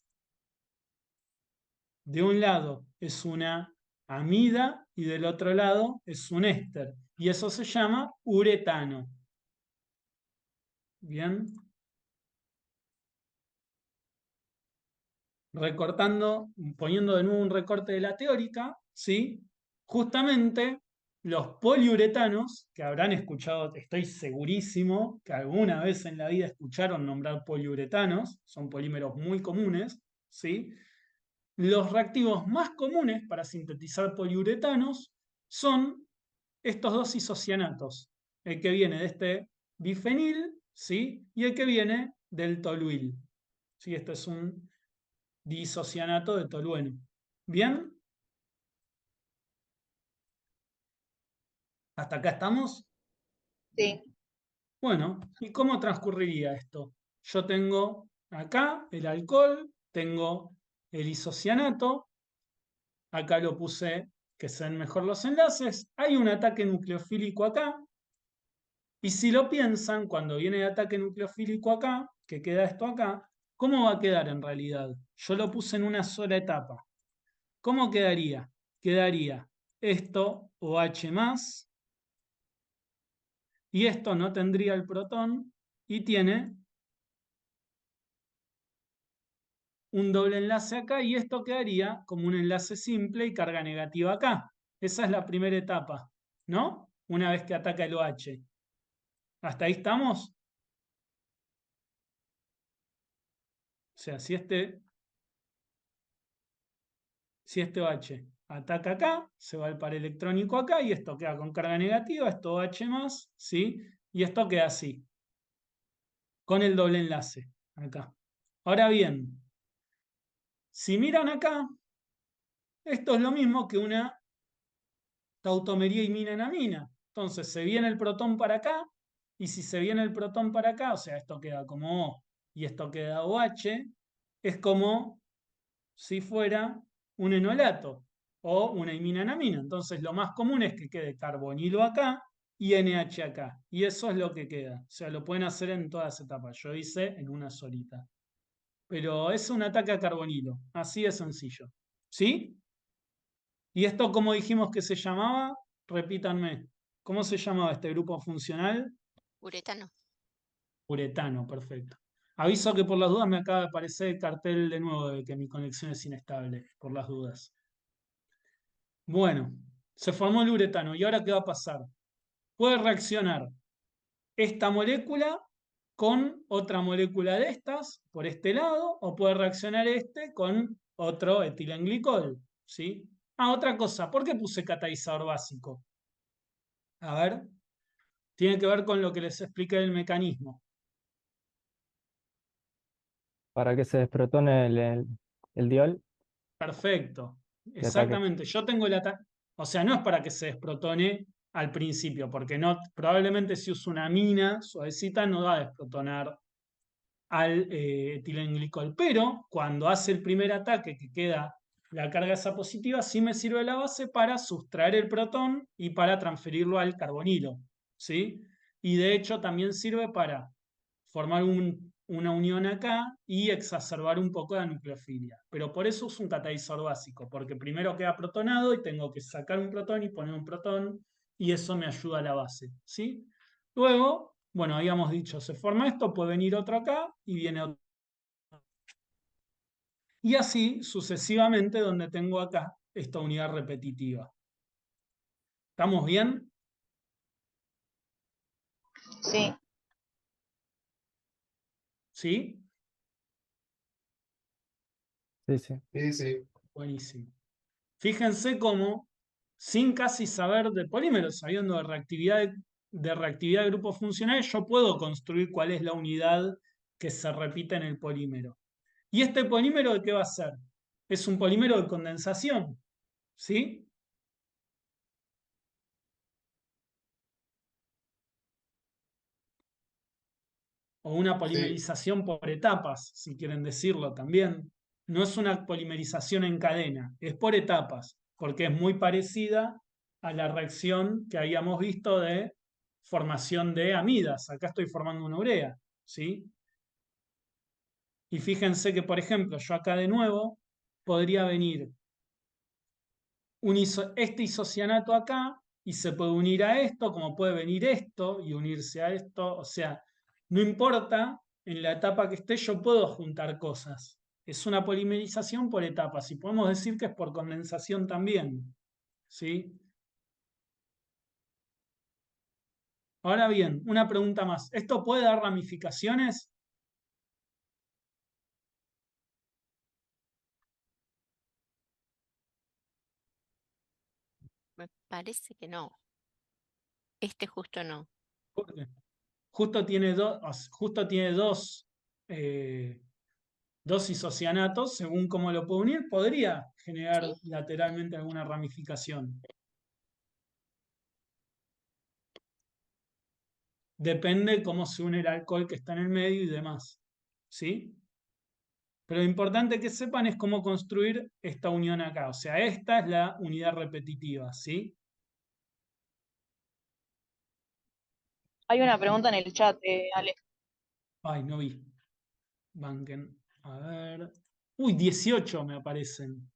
es una amida y del otro lado es un éster. Y eso se llama uretano. Bien. recortando, poniendo de nuevo un recorte de la teórica, ¿sí? Justamente los poliuretanos, que habrán escuchado, estoy segurísimo que alguna vez en la vida escucharon nombrar poliuretanos, son polímeros muy comunes, ¿sí? Los reactivos más comunes para sintetizar poliuretanos son estos dos isocianatos, el que viene de este bifenil, ¿sí? Y el que viene del toluil. ¿Sí? Este es un diisocianato de tolueno. ¿Bien? ¿Hasta acá estamos? Sí. Bueno, ¿y cómo transcurriría esto? Yo tengo acá el alcohol, tengo el isocianato, acá lo puse que se ven mejor los enlaces, hay un ataque nucleofílico acá, y si lo piensan, cuando viene el ataque nucleofílico acá, que queda esto acá, ¿cómo va a quedar en realidad? Yo lo puse en una sola etapa. ¿Cómo quedaría? Quedaría esto OH+, y esto no tendría el protón, y tiene un doble enlace acá, y esto quedaría como un enlace simple y carga negativa acá. Esa es la primera etapa, ¿no? Una vez que ataca el OH. ¿Hasta ahí estamos? O sea, si este OH ataca acá, se va el par electrónico acá, y esto queda con carga negativa, esto OH+, ¿sí? Y esto queda así, con el doble enlace acá. Ahora bien, si miran acá, esto es lo mismo que una tautomería imina-enamina. Entonces se viene el protón para acá, y si se viene el protón para acá, o sea, esto queda como O y esto queda OH, es como si fuera un enolato o una imina-enamina. Entonces lo más común es que quede carbonilo acá y NH acá. Y eso es lo que queda. O sea, lo pueden hacer en todas etapas. Yo hice en una solita. Pero es un ataque a carbonilo. Así de sencillo. ¿Sí? ¿Y esto cómo dijimos que se llamaba? Repítanme. ¿Cómo se llamaba este grupo funcional? Uretano. Uretano, perfecto. Aviso que por las dudas me acaba de aparecer el cartel de nuevo de que mi conexión es inestable, por las dudas. Bueno, se formó el uretano. ¿Y ahora qué va a pasar? Puede reaccionar esta molécula con otra molécula de estas, por este lado, o puede reaccionar este con otro etilenglicol, ¿sí? Ah, otra cosa, ¿por qué puse catalizador básico? A ver, tiene que ver con lo que les expliqué del mecanismo. Para que se desprotone el diol Perfecto, y ataque. exactamente. Yo tengo el ataque, o sea, no es para que se desprotone al principio, porque no, probablemente si uso una amina suavecita no va a desprotonar al etilenglicol, pero cuando hace el primer ataque que queda la carga esa positiva, sí me sirve la base para sustraer el protón y para transferirlo al carbonilo, ¿sí? Y de hecho también sirve para formar una unión acá y exacerbar un poco la nucleofilia. Pero por eso uso un catalizador básico, porque primero queda protonado y tengo que sacar un protón y poner un protón, y eso me ayuda a la base, ¿sí? Luego, bueno, habíamos dicho, se forma esto, puede venir otro acá y viene otro. Y así sucesivamente donde tengo acá esta unidad repetitiva. ¿Estamos bien? Sí. ¿Sí? Sí, sí. Sí, sí. Buenísimo. Fíjense cómo, sin casi saber de polímeros, sabiendo de reactividad de grupos funcionales, yo puedo construir cuál es la unidad que se repite en el polímero. ¿Y este polímero de qué va a ser? Es un polímero de condensación, ¿sí? O una Sí, polimerización por etapas, si quieren decirlo también. No es una polimerización en cadena, es por etapas, porque es muy parecida a la reacción que habíamos visto de formación de amidas. Acá estoy formando una urea, ¿sí? Y fíjense que, por ejemplo, yo acá de nuevo podría venir este isocianato acá y se puede unir a esto, como puede venir esto y unirse a esto. O sea, no importa en la etapa que esté, yo puedo juntar cosas. Es una polimerización por etapas y podemos decir que es por condensación también, ¿sí? Ahora bien, una pregunta más. ¿Esto puede dar ramificaciones? Me parece que no. Este justo no. ¿Por qué? Justo tiene dos isocianatos, según cómo lo puedo unir, podría generar ¿Sí? lateralmente alguna ramificación. Depende cómo se une el alcohol que está en el medio y demás. ¿Sí? Pero lo importante que sepan es cómo construir esta unión acá. O sea, esta es la unidad repetitiva, ¿sí? Hay una pregunta en el chat, Ale. Ay, no vi. Banquen. A ver. Uy, 18 me aparecen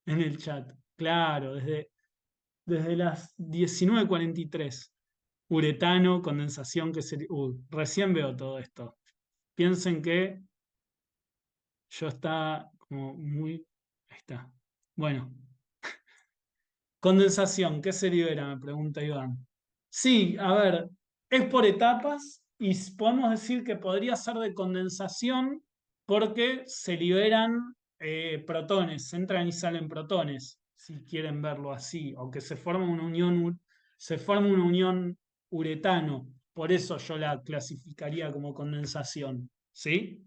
en el chat. Claro, desde las 19:43. Uretano, condensación, que sería. Uy, recién veo todo esto. Piensen que yo estaba como muy. Ahí está. Bueno, condensación, ¿qué se libera? Me pregunta Iván. Sí, a ver, es por etapas y podemos decir que podría ser de condensación porque se liberan protones, entran y salen protones, si quieren verlo así, o que se forma una unión uretano. Por eso yo la clasificaría como condensación, ¿sí?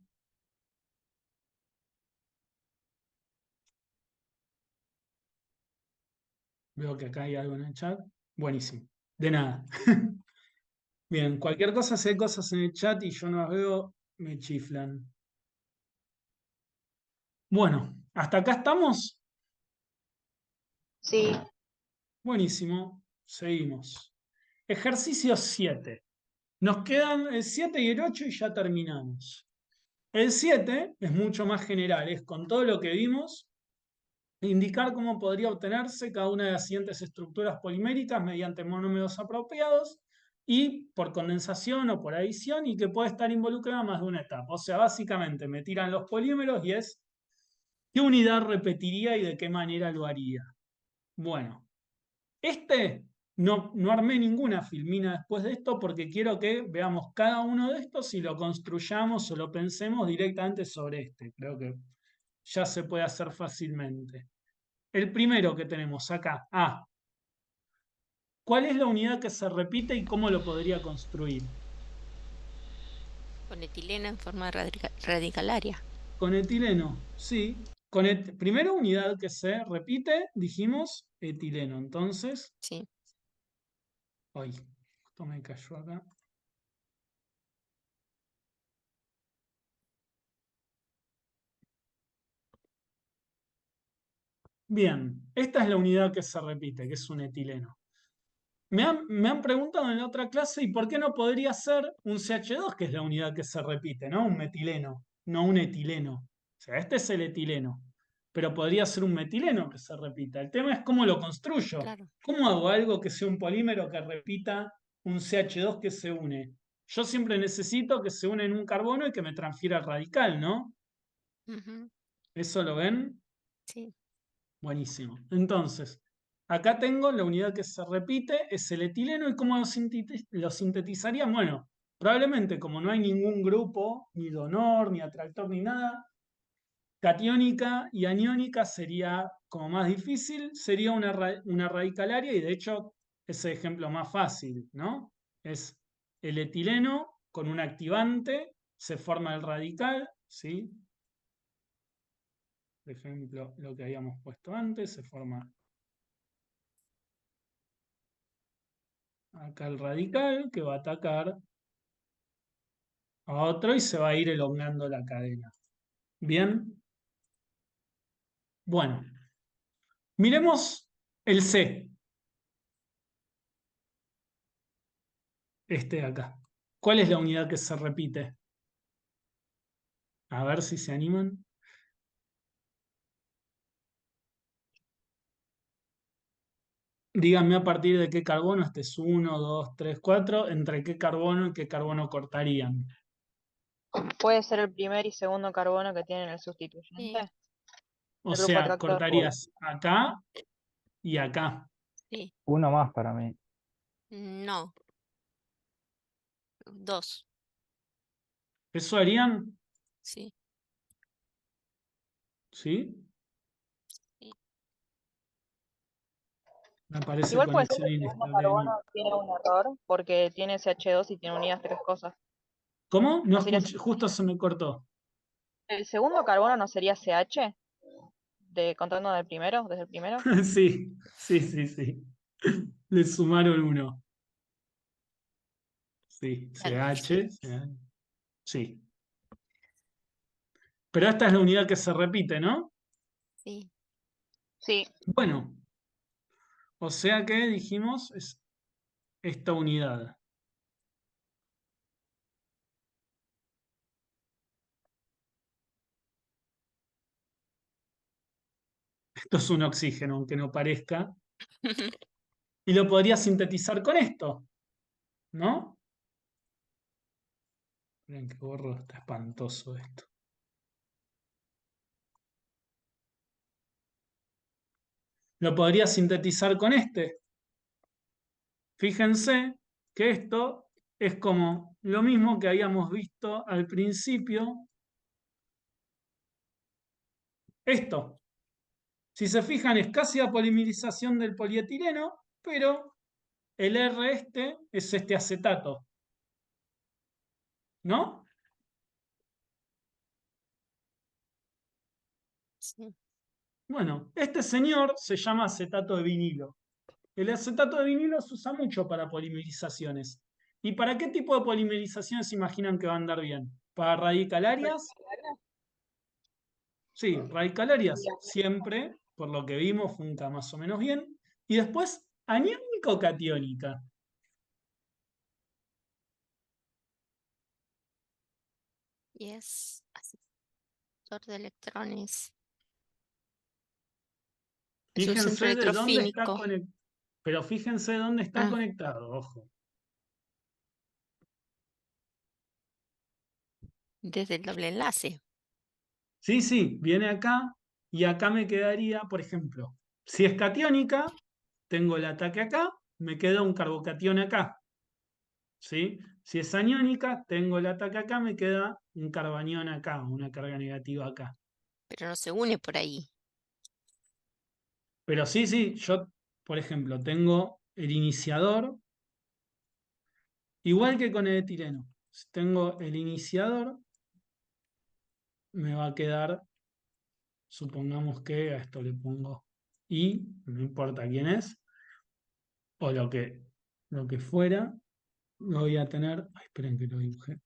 Veo que acá hay algo en el chat. Buenísimo. De nada. Bien, cualquier cosa, si hay cosas en el chat y yo no las veo, me chiflan. Bueno, hasta acá estamos. Sí, Buenísimo. Seguimos. Ejercicio 7. Nos quedan el 7 y el 8 y ya terminamos. El 7 es mucho más general, es con todo lo que vimos, indicar cómo podría obtenerse cada una de las siguientes estructuras poliméricas mediante monómeros apropiados y por condensación o por adición y que puede estar involucrada más de una etapa. O sea, básicamente me tiran los polímeros y es qué unidad repetiría y de qué manera lo haría. Bueno, no armé ninguna filmina después de esto porque quiero que veamos cada uno de estos y lo construyamos o lo pensemos directamente sobre este. Creo que ya se puede hacer fácilmente. El primero que tenemos acá, A. ¿Cuál es la unidad que se repite y cómo lo podría construir? Con etileno en forma radicalaria. Con etileno, sí. Primero unidad que se repite, dijimos etileno. Entonces, Sí. ay, esto me cayó acá. Bien, esta es la unidad que se repite, que es un etileno. Me han preguntado en la otra clase, ¿y por qué no podría ser un CH2, que es la unidad que se repite, ¿no? Un metileno, no un etileno. O sea, este es el etileno, pero podría ser un metileno que se repita. El tema es cómo lo construyo. Claro. ¿Cómo hago algo que sea un polímero que repita un CH2 que se une? Yo siempre necesito que se une en un carbono y que me transfiera el radical, ¿no? Ujú. ¿Eso lo ven? Sí. Buenísimo. Entonces, acá tengo la unidad que se repite, es el etileno, ¿y cómo lo sintetizaría? Bueno, probablemente como no hay ningún grupo, ni donor, ni atractor, ni nada, catiónica y aniónica sería como más difícil, sería una radicalaria y de hecho es el ejemplo más fácil, ¿no? Es el etileno con un activante, se forma el radical, ¿sí? Por ejemplo, lo que habíamos puesto antes, se forma acá el radical que va a atacar a otro y se va a ir elongando la cadena. Bien, bueno, miremos el C, este de acá. ¿Cuál es la unidad que se repite? A ver si se animan. Díganme a partir de qué carbono, este es 1, 2, 3, 4, entre qué carbono y qué carbono cortarían. Puede ser el primer y segundo carbono que tienen el sustituyente. O El grupo sea, atractor. cortarías acá y acá. Sí. Uno más para mí. No. 2. ¿Eso harían? Sí. ¿Sí? Sí. Me parece Igual puede ser que conexión el segundo inestable de carbono nuevo. tiene un error porque tiene SH2 y tiene unidas 3 cosas. ¿Cómo? No ¿No sería escuché, justo se me cortó. el segundo carbono no sería CH? Contando del primero, desde el primero. Sí, sí, sí, sí. Le sumaron uno. Sí, Claro, CH, sí. Pero esta es la unidad que se repite, ¿no? sí. Sí. Bueno, o sea que dijimos es esta unidad. Esto es un oxígeno, aunque no parezca. Y lo podría sintetizar con esto, ¿no? Miren qué gorro, está espantoso esto. Lo podría sintetizar con este. Fíjense que esto es como lo mismo que habíamos visto al principio. Esto, si se fijan, es casi la polimerización del polietileno, pero el R este es este acetato, ¿no? Sí. Bueno, este señor se llama acetato de vinilo. El acetato de vinilo se usa mucho para polimerizaciones. ¿Y para qué tipo de polimerizaciones se imaginan que va a andar bien? ¿Para radicalarias? Sí, radicalarias siempre, por lo que vimos, funca más o menos bien. Y después, aniónica o catiónica. Yes. Asesor de electrones. Es un centro Fíjense de dónde está electrofílico. conectado. Pero fíjense dónde está Ah, conectado, ojo. desde el doble enlace. Sí, sí, viene acá y acá me quedaría, por ejemplo, si es catiónica, tengo el ataque acá, me queda un carbocatión acá. ¿Sí? Si es aniónica, tengo el ataque acá, me queda un carbanión acá, una carga negativa acá. Pero no se une por ahí. Pero sí, sí, yo, por ejemplo, tengo el iniciador, igual que con el etileno. Si tengo el iniciador, me va a quedar, supongamos que a esto le pongo I, no importa quién es, o lo que fuera, lo voy a tener. Ay, esperen que lo dibujé.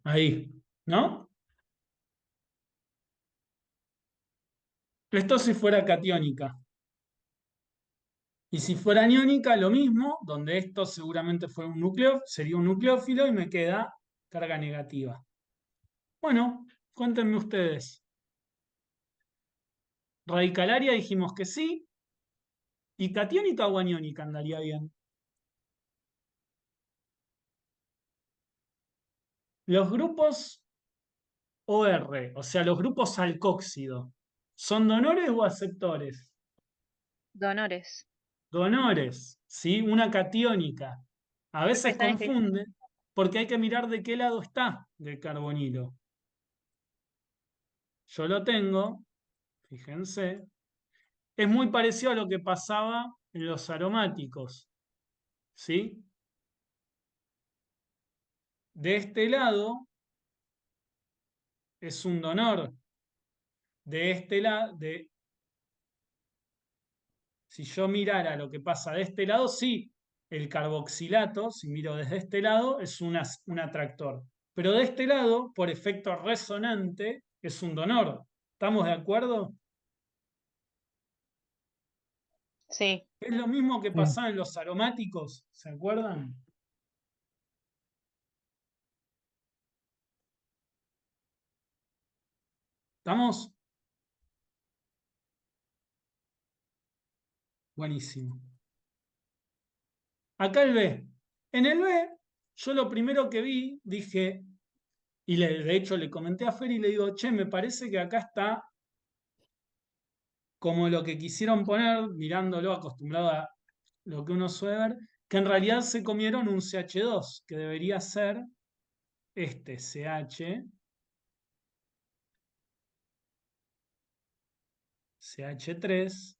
Ahí, ¿no? Esto si fuera catiónica. Y si fuera aniónica, lo mismo, donde esto seguramente fue un núcleo, sería un nucleófilo y me queda carga negativa. Bueno, cuéntenme ustedes. Radicalaria dijimos que sí. ¿Y catiónica o aniónica andaría bien? Los grupos OR, o sea, los grupos alcóxido, ¿son donores o aceptores? Donores. Donores, ¿sí? Una catiónica. A veces Están escritos. confunde porque hay que mirar de qué lado está del carbonilo. Yo lo tengo, fíjense, es muy parecido a lo que pasaba en los aromáticos, ¿sí? De este lado es un donor, de este lado, si yo mirara lo que pasa de este lado, sí, el carboxilato, si miro desde este lado, es un atractor. Pero de este lado, por efecto resonante, es un donor. ¿Estamos de acuerdo? Sí. Es lo mismo que Sí. pasaba en los aromáticos, ¿se acuerdan? ¿Estamos? Buenísimo. Acá el B. En el B, yo lo primero que vi, dije, y de hecho le comenté a Fer y le digo, che, me parece que acá está como lo que quisieron poner, mirándolo, acostumbrado a lo que uno suele ver, que en realidad se comieron un CH2, que debería ser este CH, CH3,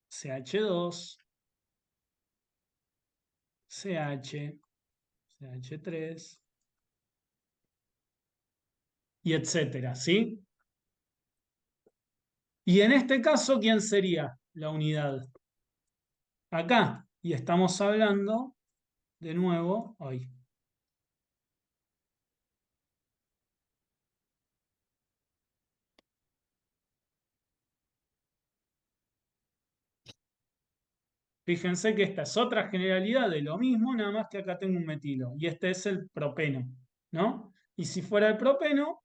CH2, CH, CH3, y etcétera, ¿sí? Y en este caso, ¿quién sería la unidad? Acá, y estamos hablando, de nuevo, hoy. Fíjense que esta es otra generalidad de lo mismo, nada más que acá tengo un metilo, y este es el propeno, ¿no? Y si fuera el propeno,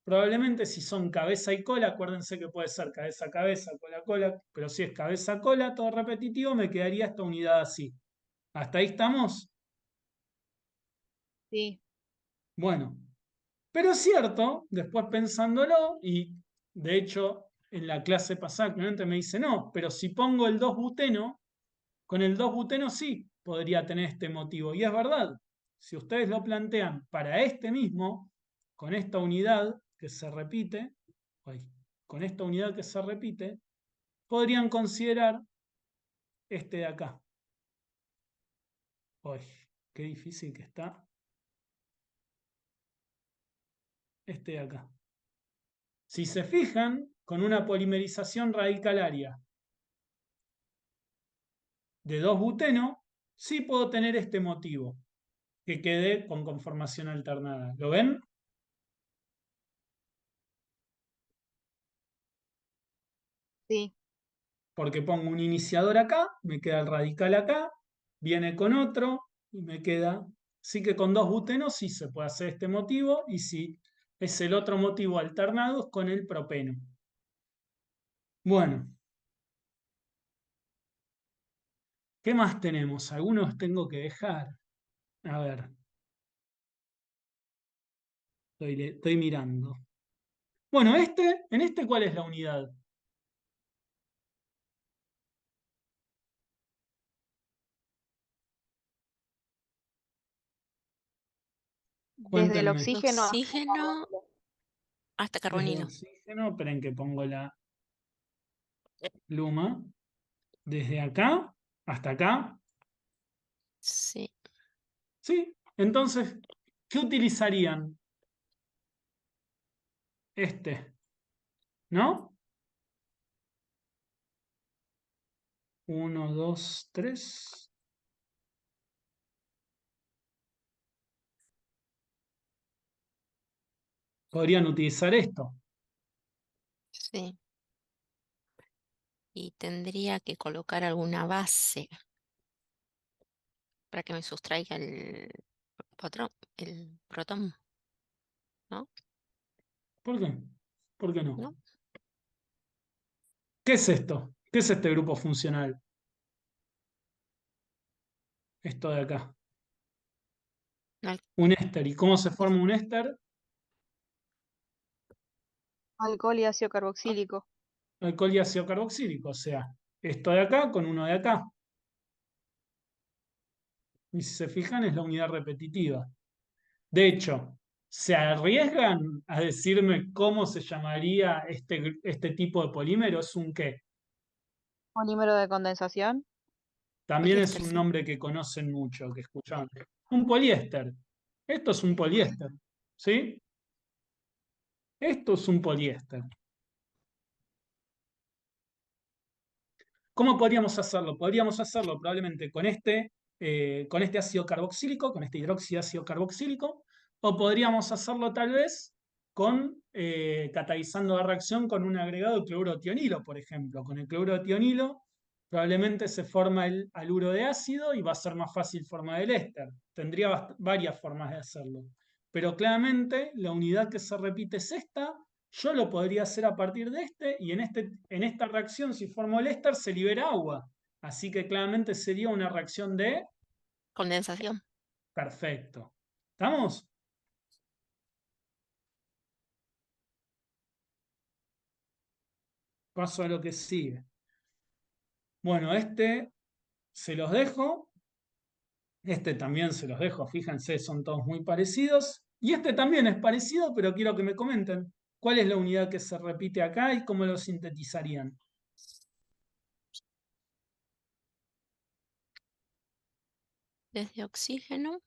probablemente si son cabeza y cola, acuérdense que puede ser cabeza-cabeza, cola-cola, pero si es cabeza-cola, todo repetitivo, me quedaría esta unidad así. ¿Hasta ahí estamos? Sí. Bueno, pero es cierto, después pensándolo, y de hecho en la clase pasada claramente me dice, no, pero si pongo el 2-buteno, con el 2-buteno sí podría tener este motivo. Y es verdad, si ustedes lo plantean para este mismo, con esta unidad que se repite, con esta unidad que se repite, podrían considerar este de acá. Uy, qué difícil que está. Este de acá. Si se fijan, con una polimerización radicalaria de 2-buteno, sí puedo tener este motivo, que quede con conformación alternada. ¿Lo ven? Sí. Porque pongo un iniciador acá, me queda el radical acá, viene con otro y me queda. Sí que con 2-butenos sí se puede hacer este motivo, y si es el otro motivo alternado es con el propeno. Bueno, ¿qué más tenemos? Algunos tengo que dejar. A ver, estoy mirando. Bueno, en este, ¿cuál es la unidad? Desde el Cuéntenme. oxígeno hasta el Oxígeno carbonilo. hasta Desde carbonilo. oxígeno, esperen que pongo la pluma. Desde acá hasta acá. Sí. Sí, entonces, ¿qué utilizarían? Este, ¿no? 1, 2, 3. Podrían utilizar esto. Sí. Y tendría que colocar alguna base para que me sustraiga el protón, ¿no? ¿Por qué? ¿Por qué no? ¿No? ¿Qué es esto? ¿Qué es este grupo funcional? Esto de acá. Al- Un éster. ¿Y cómo se forma un éster? Alcohol y ácido carboxílico. Alcohol y ácido carboxílico. O sea, esto de acá con uno de acá. Y si se fijan, es la unidad repetitiva. De hecho, ¿se arriesgan a decirme cómo se llamaría este tipo de polímero? ¿Es un qué? Polímero de condensación. También es poliéster, un sí. nombre que conocen mucho, que escuchaban. Un poliéster. Esto es un poliéster. ¿Sí? Esto es un poliéster. ¿Cómo podríamos hacerlo? Podríamos hacerlo probablemente con este ácido carboxílico, con este hidroxiácido carboxílico, o podríamos hacerlo tal vez con catalizando la reacción con un agregado de cloruro de tionilo, por ejemplo. Con el cloruro de tionilo probablemente se forma el haluro de ácido y va a ser más fácil formar el éster. Tendría varias formas de hacerlo. Pero claramente la unidad que se repite es esta. Yo lo podría hacer a partir de este y en esta reacción, si formo el éster, se libera agua. Así que claramente sería una reacción de Condensación. perfecto. ¿Estamos? Paso a lo que sigue. Bueno, este se los dejo. Este también se los dejo, fíjense, son todos muy parecidos. Y este también es parecido, pero quiero que me comenten cuál es la unidad que se repite acá y cómo lo sintetizarían. Desde oxígeno.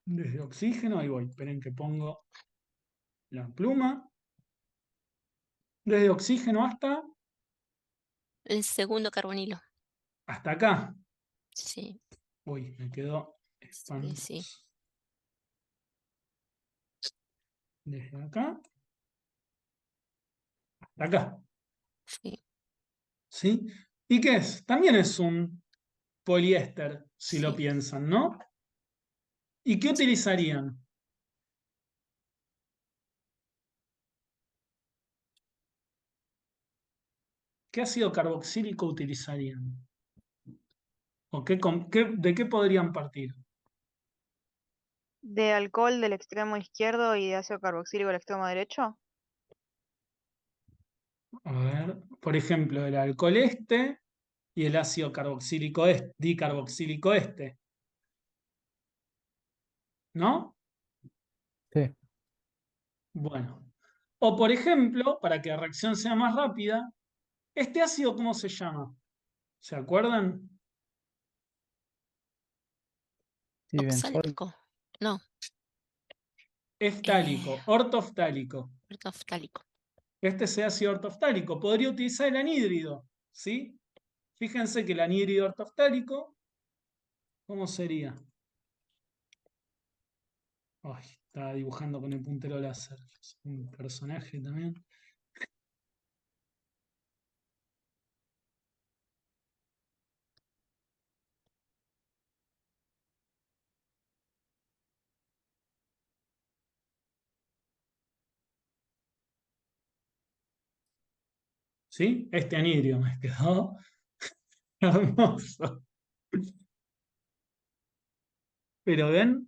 Desde oxígeno, ahí voy, esperen que pongo la pluma. Desde oxígeno El segundo carbonilo. hasta acá. Sí, Uy, me quedó sí, espantoso. sí. Desde acá hasta acá. Sí, ¿Sí? ¿Y qué es? También es un poliéster, si lo sí. piensan, ¿no? ¿Y qué utilizarían? ¿Qué ácido carboxílico utilizarían? ¿O de qué podrían partir? ¿De alcohol del extremo izquierdo y de ácido carboxílico del extremo derecho? A ver, por ejemplo, el alcohol este y el ácido carboxílico dicarboxílico este, ¿no? Sí. Bueno. O por ejemplo, para que la reacción sea más rápida, ¿este ácido cómo se llama? ¿Se acuerdan? Sí, benzol. Oxálico. No, Eftálico, ortoftálico. ortoftálico. Este es ácido ortoftálico. Podría utilizar el anhídrido, ¿sí? Fíjense que el anhídrido ortoftálico, ¿cómo sería? Ay, estaba dibujando con el puntero láser. Es un personaje también. ¿Sí? Este anhídrido me quedó hermoso. Pero ven,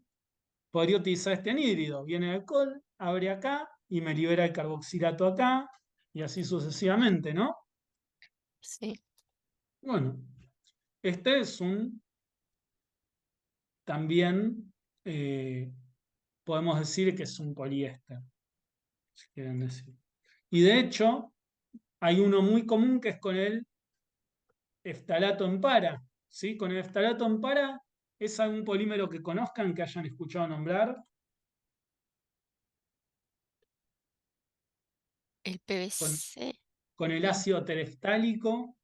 podría utilizar este anhídrido. Viene el alcohol, abre acá y me libera el carboxilato acá y así sucesivamente, ¿no? Sí, Bueno, este es también podemos decir que es un poliéster, si quieren decir. Y de hecho, hay uno muy común que es con el eftalato en para, ¿sí? Con el eftalato en para, ¿es algún polímero que conozcan, que hayan escuchado nombrar? el Con, PVC. con el No, ácido tereftálico.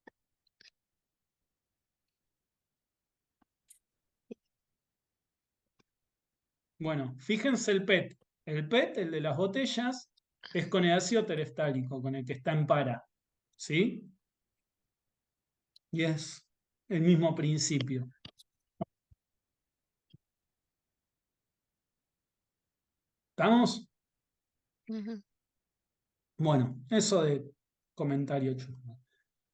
Bueno, fíjense el PET. El PET, el de las botellas, es con el ácido tereftálico, con el que está en para, ¿sí? Y es el mismo principio. ¿Estamos? ujú. Bueno, eso de comentario chusco.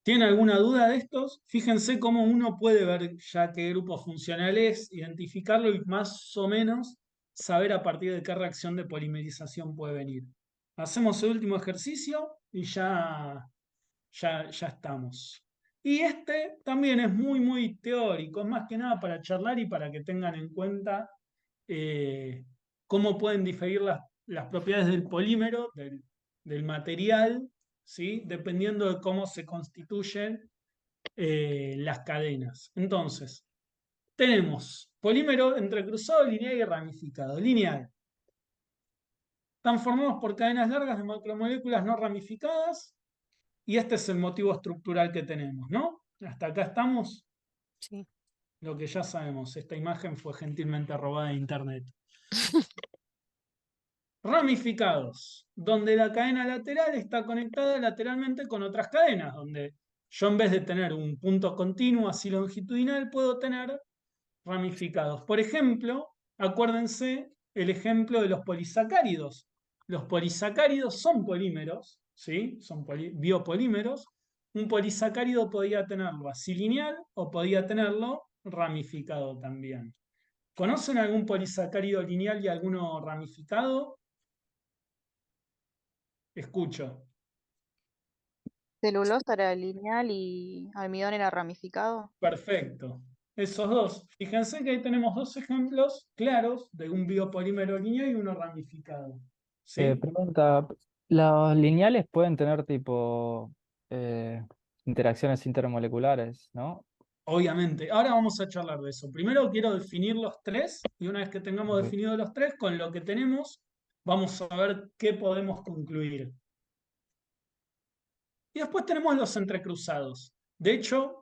¿Tienen alguna duda de estos? Fíjense cómo uno puede ver ya qué grupo funcional es, identificarlo y más o menos saber a partir de qué reacción de polimerización puede venir. Hacemos el último ejercicio y ya estamos. Y este también es muy, muy teórico, es más que nada para charlar y para que tengan en cuenta eh, cómo pueden diferir las propiedades del polímero, del material, ¿sí? Dependiendo de cómo se constituyen las cadenas. Entonces, tenemos polímero entrecruzado, lineal y ramificado. Lineal. Están formados por cadenas largas de macromoléculas no ramificadas y este es el motivo estructural que tenemos, ¿no? Hasta acá estamos. Sí. Lo que ya sabemos, esta imagen fue gentilmente robada de internet. Ramificados, donde la cadena lateral está conectada lateralmente con otras cadenas, donde yo en vez de tener un punto continuo así longitudinal, puedo tener ramificados. Por ejemplo, acuérdense el ejemplo de los polisacáridos. Los polisacáridos son polímeros, ¿sí? Son biopolímeros. Un polisacárido podía tenerlo así lineal o podía tenerlo ramificado también. ¿Conocen algún polisacárido lineal y alguno ramificado? Escucho. Celulosa era lineal y almidón era ramificado. Perfecto. Esos dos. Fíjense que ahí tenemos dos ejemplos claros de un biopolímero lineal y uno ramificado. ¿Sí? Pregunta, ¿los lineales pueden tener tipo interacciones intermoleculares, ¿no? Obviamente. Ahora vamos a charlar de eso. Primero quiero definir los tres y una vez que tengamos Ok. definidos los tres, con lo que tenemos, vamos a ver qué podemos concluir. Y después tenemos los entrecruzados. De hecho,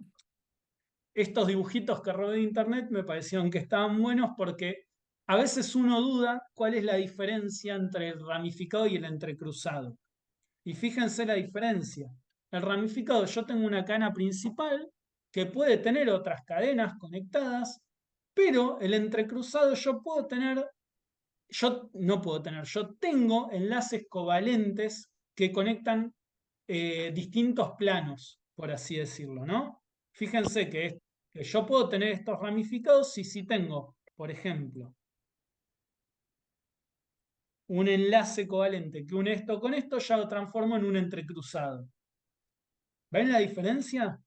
estos dibujitos que robé de internet me parecieron que estaban buenos porque a veces uno duda cuál es la diferencia entre el ramificado y el entrecruzado. Y fíjense la diferencia. El ramificado, yo tengo una cadena principal que puede tener otras cadenas conectadas, pero el entrecruzado yo tengo enlaces covalentes que conectan distintos planos, por así decirlo, ¿no? Fíjense que yo puedo tener estos ramificados si tengo, por ejemplo, un enlace covalente que une esto con esto, ya lo transformo en un entrecruzado. ¿Ven la diferencia?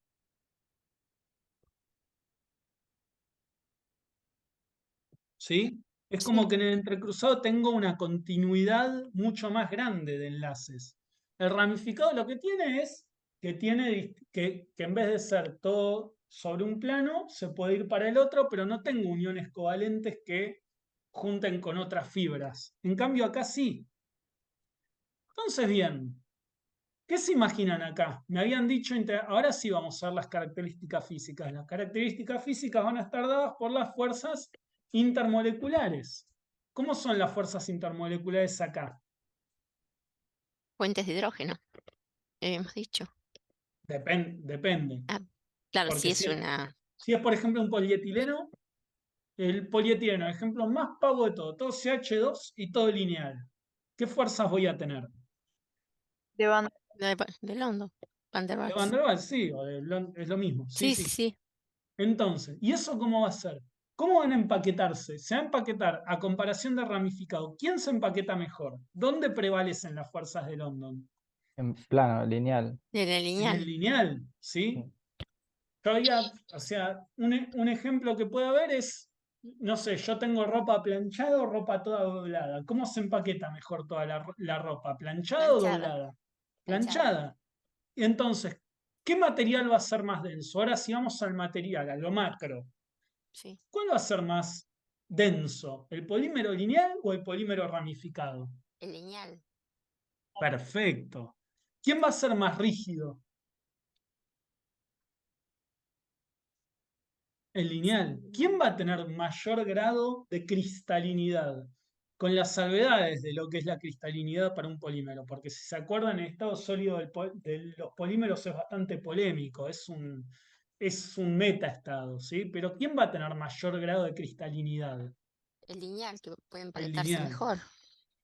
¿Sí? Es Sí. como que en el entrecruzado tengo una continuidad mucho más grande de enlaces. El ramificado lo que tiene es que en vez de ser todo sobre un plano, se puede ir para el otro, pero no tengo uniones covalentes que junten con otras fibras. En cambio, acá sí. Entonces, bien, ¿qué se imaginan acá? Me habían dicho, ahora sí vamos a ver las características físicas. Las características físicas van a estar dadas por las fuerzas intermoleculares. ¿Cómo son las fuerzas intermoleculares acá? Fuentes de hidrógeno, hemos dicho. Depende. Ah, claro, Porque sí es una. si es, por ejemplo, un polietileno, el polietileno, el ejemplo más pavo de todo CH2 y todo lineal. ¿Qué fuerzas voy a tener? De Van De London, Van der De Waals. Van der Waals, sí, es lo mismo. Sí, Sí, sí, sí. sí. Entonces, ¿y eso cómo va a ser? ¿Cómo van a empaquetarse? Se va a empaquetar a comparación de ramificado. ¿Quién se empaqueta mejor? ¿Dónde prevalecen las fuerzas de London? En plano, lineal. De la En el lineal. lineal, ¿sí? Sí. O sea, un ejemplo que puede haber es, no sé, yo tengo ropa planchada o ropa toda doblada. ¿Cómo se empaqueta mejor toda la ropa? ¿Planchada o Planchada. doblada? Planchada. Planchada. Y entonces, ¿qué material va a ser más denso? Ahora si vamos al material, a lo macro. Sí. ¿Cuál va a ser más denso? ¿El polímero lineal o el polímero ramificado? El lineal. Perfecto. ¿Quién va a ser más rígido? El lineal. ¿Quién va a tener mayor grado de cristalinidad? Con las salvedades de lo que es la cristalinidad para un polímero, porque si se acuerdan, el estado sólido de los polímeros es bastante polémico, es un metaestado, ¿sí? Pero ¿quién va a tener mayor grado de cristalinidad? El lineal, que puede El empaquetarse lineal. mejor.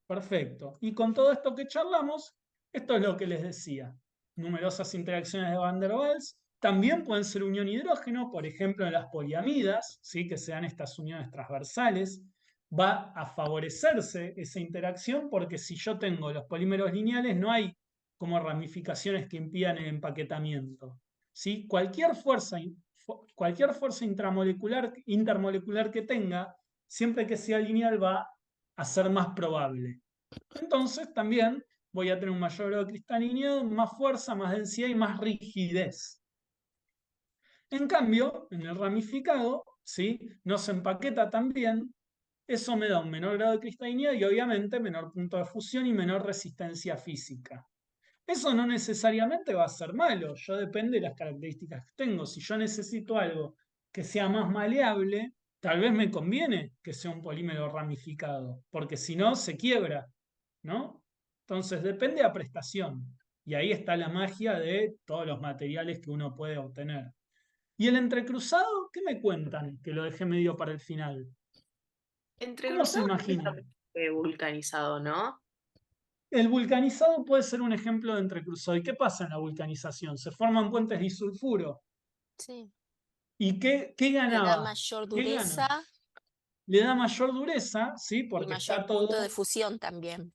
Perfecto. Y con todo esto que charlamos, esto es lo que les decía. Numerosas interacciones de Van der Waals. También pueden ser unión hidrógeno, por ejemplo, en las poliamidas, ¿sí? Que sean estas uniones transversales. Va a favorecerse esa interacción porque si yo tengo los polímeros lineales, no hay como ramificaciones que impidan el empaquetamiento. ¿Sí? Cualquier fuerza intermolecular que tenga, siempre que sea lineal, va a ser más probable. Entonces también voy a tener un mayor grado de cristalinidad, más fuerza, más densidad y más rigidez. En cambio, en el ramificado, ¿sí? No se empaqueta tan bien, eso me da un menor grado de cristalinidad y obviamente menor punto de fusión y menor resistencia física. Eso no necesariamente va a ser malo, yo depende de las características que tengo. Si yo necesito algo que sea más maleable, tal vez me conviene que sea un polímero ramificado, porque si no se quiebra, ¿no? Entonces depende de la prestación. Y ahí está la magia de todos los materiales que uno puede obtener. ¿Y el entrecruzado? ¿Qué me cuentan? Que lo dejé medio para el final. ¿Cómo se Entrecruzado es imaginan? vulcanizado, ¿no? El vulcanizado puede ser un ejemplo de entrecruzado. ¿Y qué pasa en la vulcanización? Se forman puentes disulfuro. Sí. ¿Y qué Le da ganaba? mayor ¿Qué gana? dureza Le da mayor dureza, ¿sí? y Porque está mayor punto todo. de fusión también.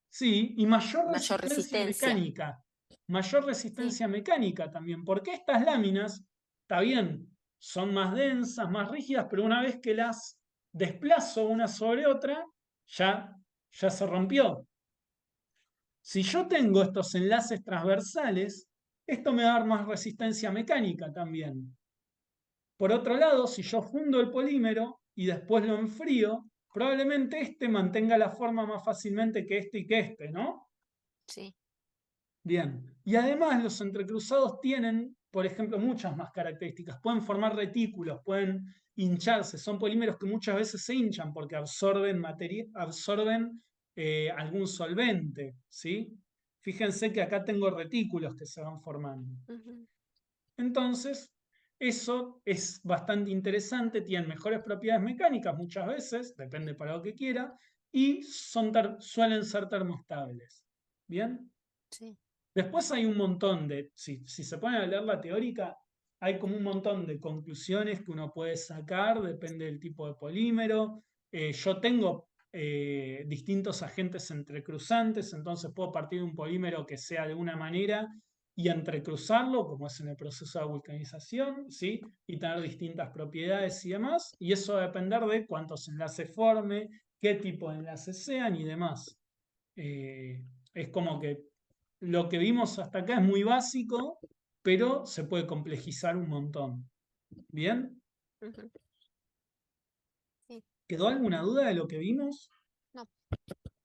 Sí, y mayor Mayor resistencia resistencia. mecánica. Mayor Sí. resistencia mecánica también, porque estas láminas, está bien, son más densas, más rígidas, pero una vez que las desplazo una sobre otra, ya se rompió. Si yo tengo estos enlaces transversales, esto me va a dar más resistencia mecánica también. Por otro lado, si yo fundo el polímero y después lo enfrío, probablemente este mantenga la forma más fácilmente que este, ¿no? Sí. Bien. Y además los entrecruzados tienen, por ejemplo, muchas más características. Pueden formar retículos, pueden hincharse. Son polímeros que muchas veces se hinchan porque absorben algún solvente, ¿sí? Fíjense que acá tengo retículos que se van formando. Ujú. Entonces, eso es bastante interesante, tienen mejores propiedades mecánicas muchas veces, depende para lo que quiera, y suelen ser termoestables. ¿Bien? Sí. Después hay un montón si se ponen a leer la teórica, hay como un montón de conclusiones que uno puede sacar, depende del tipo de polímero. Yo tengo distintos agentes entrecruzantes, entonces puedo partir de un polímero que sea de una manera y entrecruzarlo, como es en el proceso de vulcanización, ¿sí? Y tener distintas propiedades y demás. Y eso va a depender de cuántos enlaces forme, qué tipo de enlaces sean y demás. Es como que lo que vimos hasta acá es muy básico, pero se puede complejizar un montón. ¿Bien? Ujú. Sí. ¿Quedó alguna duda de lo que vimos? No.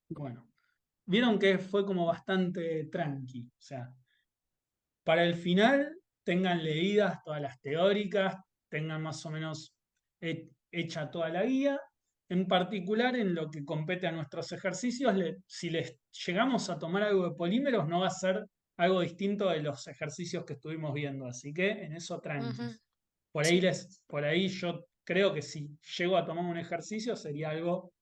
Bueno, vieron que fue como bastante tranqui. O sea, para el final tengan leídas todas las teóricas, tengan más o menos hecha toda la guía. En particular, en lo que compete a nuestros ejercicios, si les llegamos a tomar algo de polímeros, no va a ser algo distinto de los ejercicios que estuvimos viendo. Así que en eso tranqui. Ujú. Por Sí. ahí yo creo que si llego a tomar un ejercicio sería algo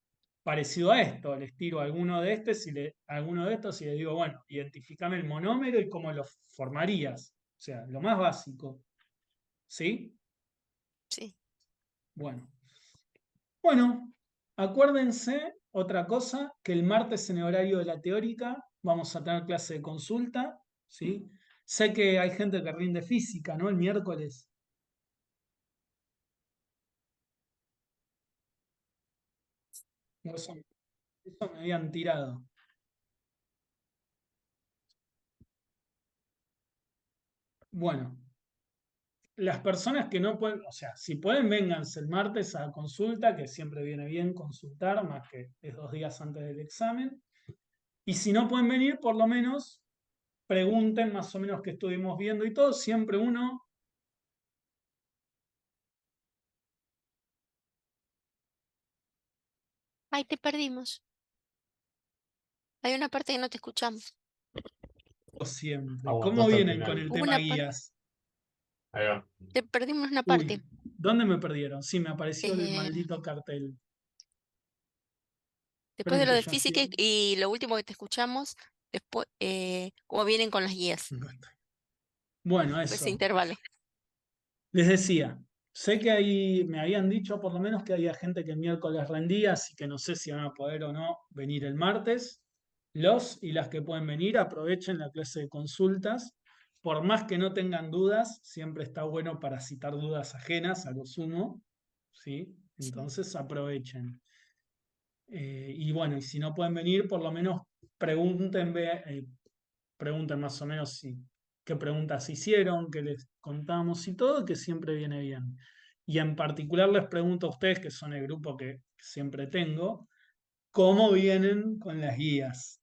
parecido a esto. Les tiro alguno de estos y les digo, bueno, identifícame el monómero y cómo lo formarías. O sea, lo más básico. ¿Sí? Sí. Bueno. Bueno, acuérdense otra cosa, que el martes en el horario de la teórica vamos a tener clase de consulta. ¿Sí? Sé que hay gente que rinde física, ¿no? El miércoles. Eso me habían tirado. Bueno, las personas que no pueden, o sea, si pueden, vénganse el martes a consulta, que siempre viene bien consultar, más que es 2 días antes del examen. Y si no pueden venir, por lo menos pregunten más o menos qué estuvimos viendo y todo. Siempre uno. Ay, te perdimos. Hay una parte que no te escuchamos. Siempre. Aguantó ¿Cómo hasta el vienen con final. el Hubo tema una parte. guías? Ahí va. Te perdimos una Uy, parte. ¿dónde me perdieron? Sí, me apareció el Eh, maldito cartel. Después de Esperen lo que de ya física estoy. y lo último que te escuchamos, después, cómo vienen con las guías. Bueno, Fue ese eso. intervalo. Les decía, sé que me habían dicho por lo menos que había gente que el miércoles rendía, así que no sé si van a poder o no venir el martes. Los y las que pueden venir, aprovechen la clase de consultas. Por más que no tengan dudas, siempre está bueno para citar dudas ajenas a lo sumo, ¿sí? Sí. Entonces aprovechen. Y bueno, y si no pueden venir, por lo menos pregunten, pregunten más o menos qué preguntas hicieron, qué les contamos y todo, que siempre viene bien. Y en particular les pregunto a ustedes, que son el grupo que siempre tengo, ¿cómo vienen con las guías?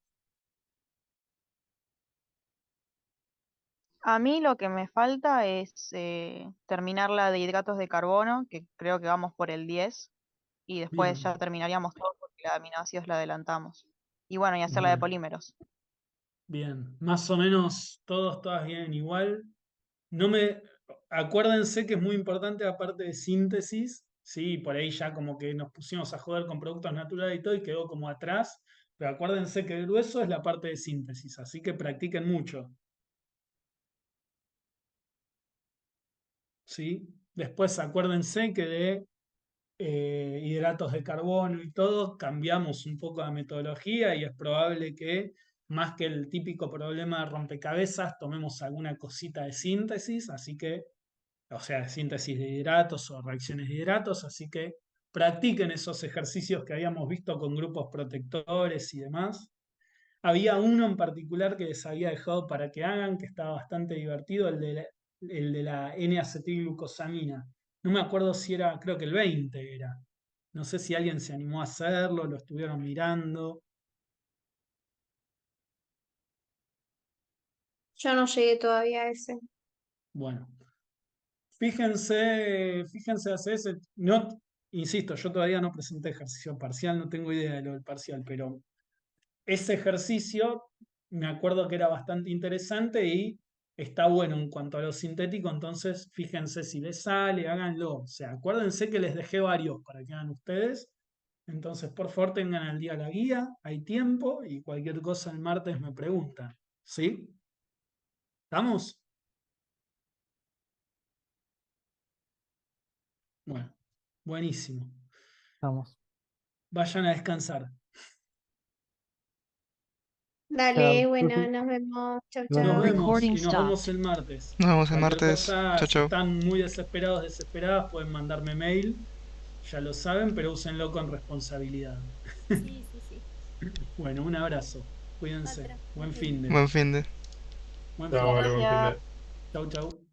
A mí lo que me falta es terminar la de hidratos de carbono, que creo que vamos por el 10, y después Bien, ya terminaríamos todo porque la de aminoácidos la adelantamos. Y bueno, y hacer la de bueno, polímeros. Bien, más o menos todas vienen igual. No me, acuérdense que es muy importante la parte de síntesis, sí, por ahí ya como que nos pusimos a joder con productos naturales y todo y quedó como atrás, pero acuérdense que el grueso es la parte de síntesis, así que practiquen mucho, ¿sí? Después acuérdense que de hidratos de carbono y todo, cambiamos un poco la metodología y es probable que, más que el típico problema de rompecabezas, tomemos alguna cosita de síntesis, así que, o sea, de síntesis de hidratos o reacciones de hidratos, así que practiquen esos ejercicios que habíamos visto con grupos protectores y demás. Había uno en particular que les había dejado para que hagan, que estaba bastante divertido, el de la N-acetilglucosamina. No me acuerdo si era, creo que el 20 era. No sé si alguien se animó a hacerlo, lo estuvieron mirando. Yo no llegué todavía a ese. Bueno, fíjense hacer ese. No, insisto, yo todavía no presenté ejercicio parcial, no tengo idea de lo del parcial, pero ese ejercicio me acuerdo que era bastante interesante y está bueno en cuanto a lo sintético, entonces fíjense si les sale, háganlo. O sea, acuérdense que les dejé varios para que hagan ustedes. Entonces, por favor, tengan al día la guía, hay tiempo y cualquier cosa el martes me preguntan. ¿Sí? ¿Estamos? Bueno, buenísimo. Vamos. Vayan a descansar. Dale, Chao. bueno, nos vemos. Chau, Nos Nos chau. vemos Recording y nos vemos stopped. el martes. Nos vemos el Cualquier martes. cosa, Chao, si chao. están muy desesperados, desesperadas, pueden mandarme mail. Ya lo saben, pero úsenlo con responsabilidad. Sí, sí, sí. Bueno, un abrazo. Cuídense. Otro. Buen fin de. Buen fin de. Buen Chao, fin de. vale, buen fin de- Gracias. Chau, chau.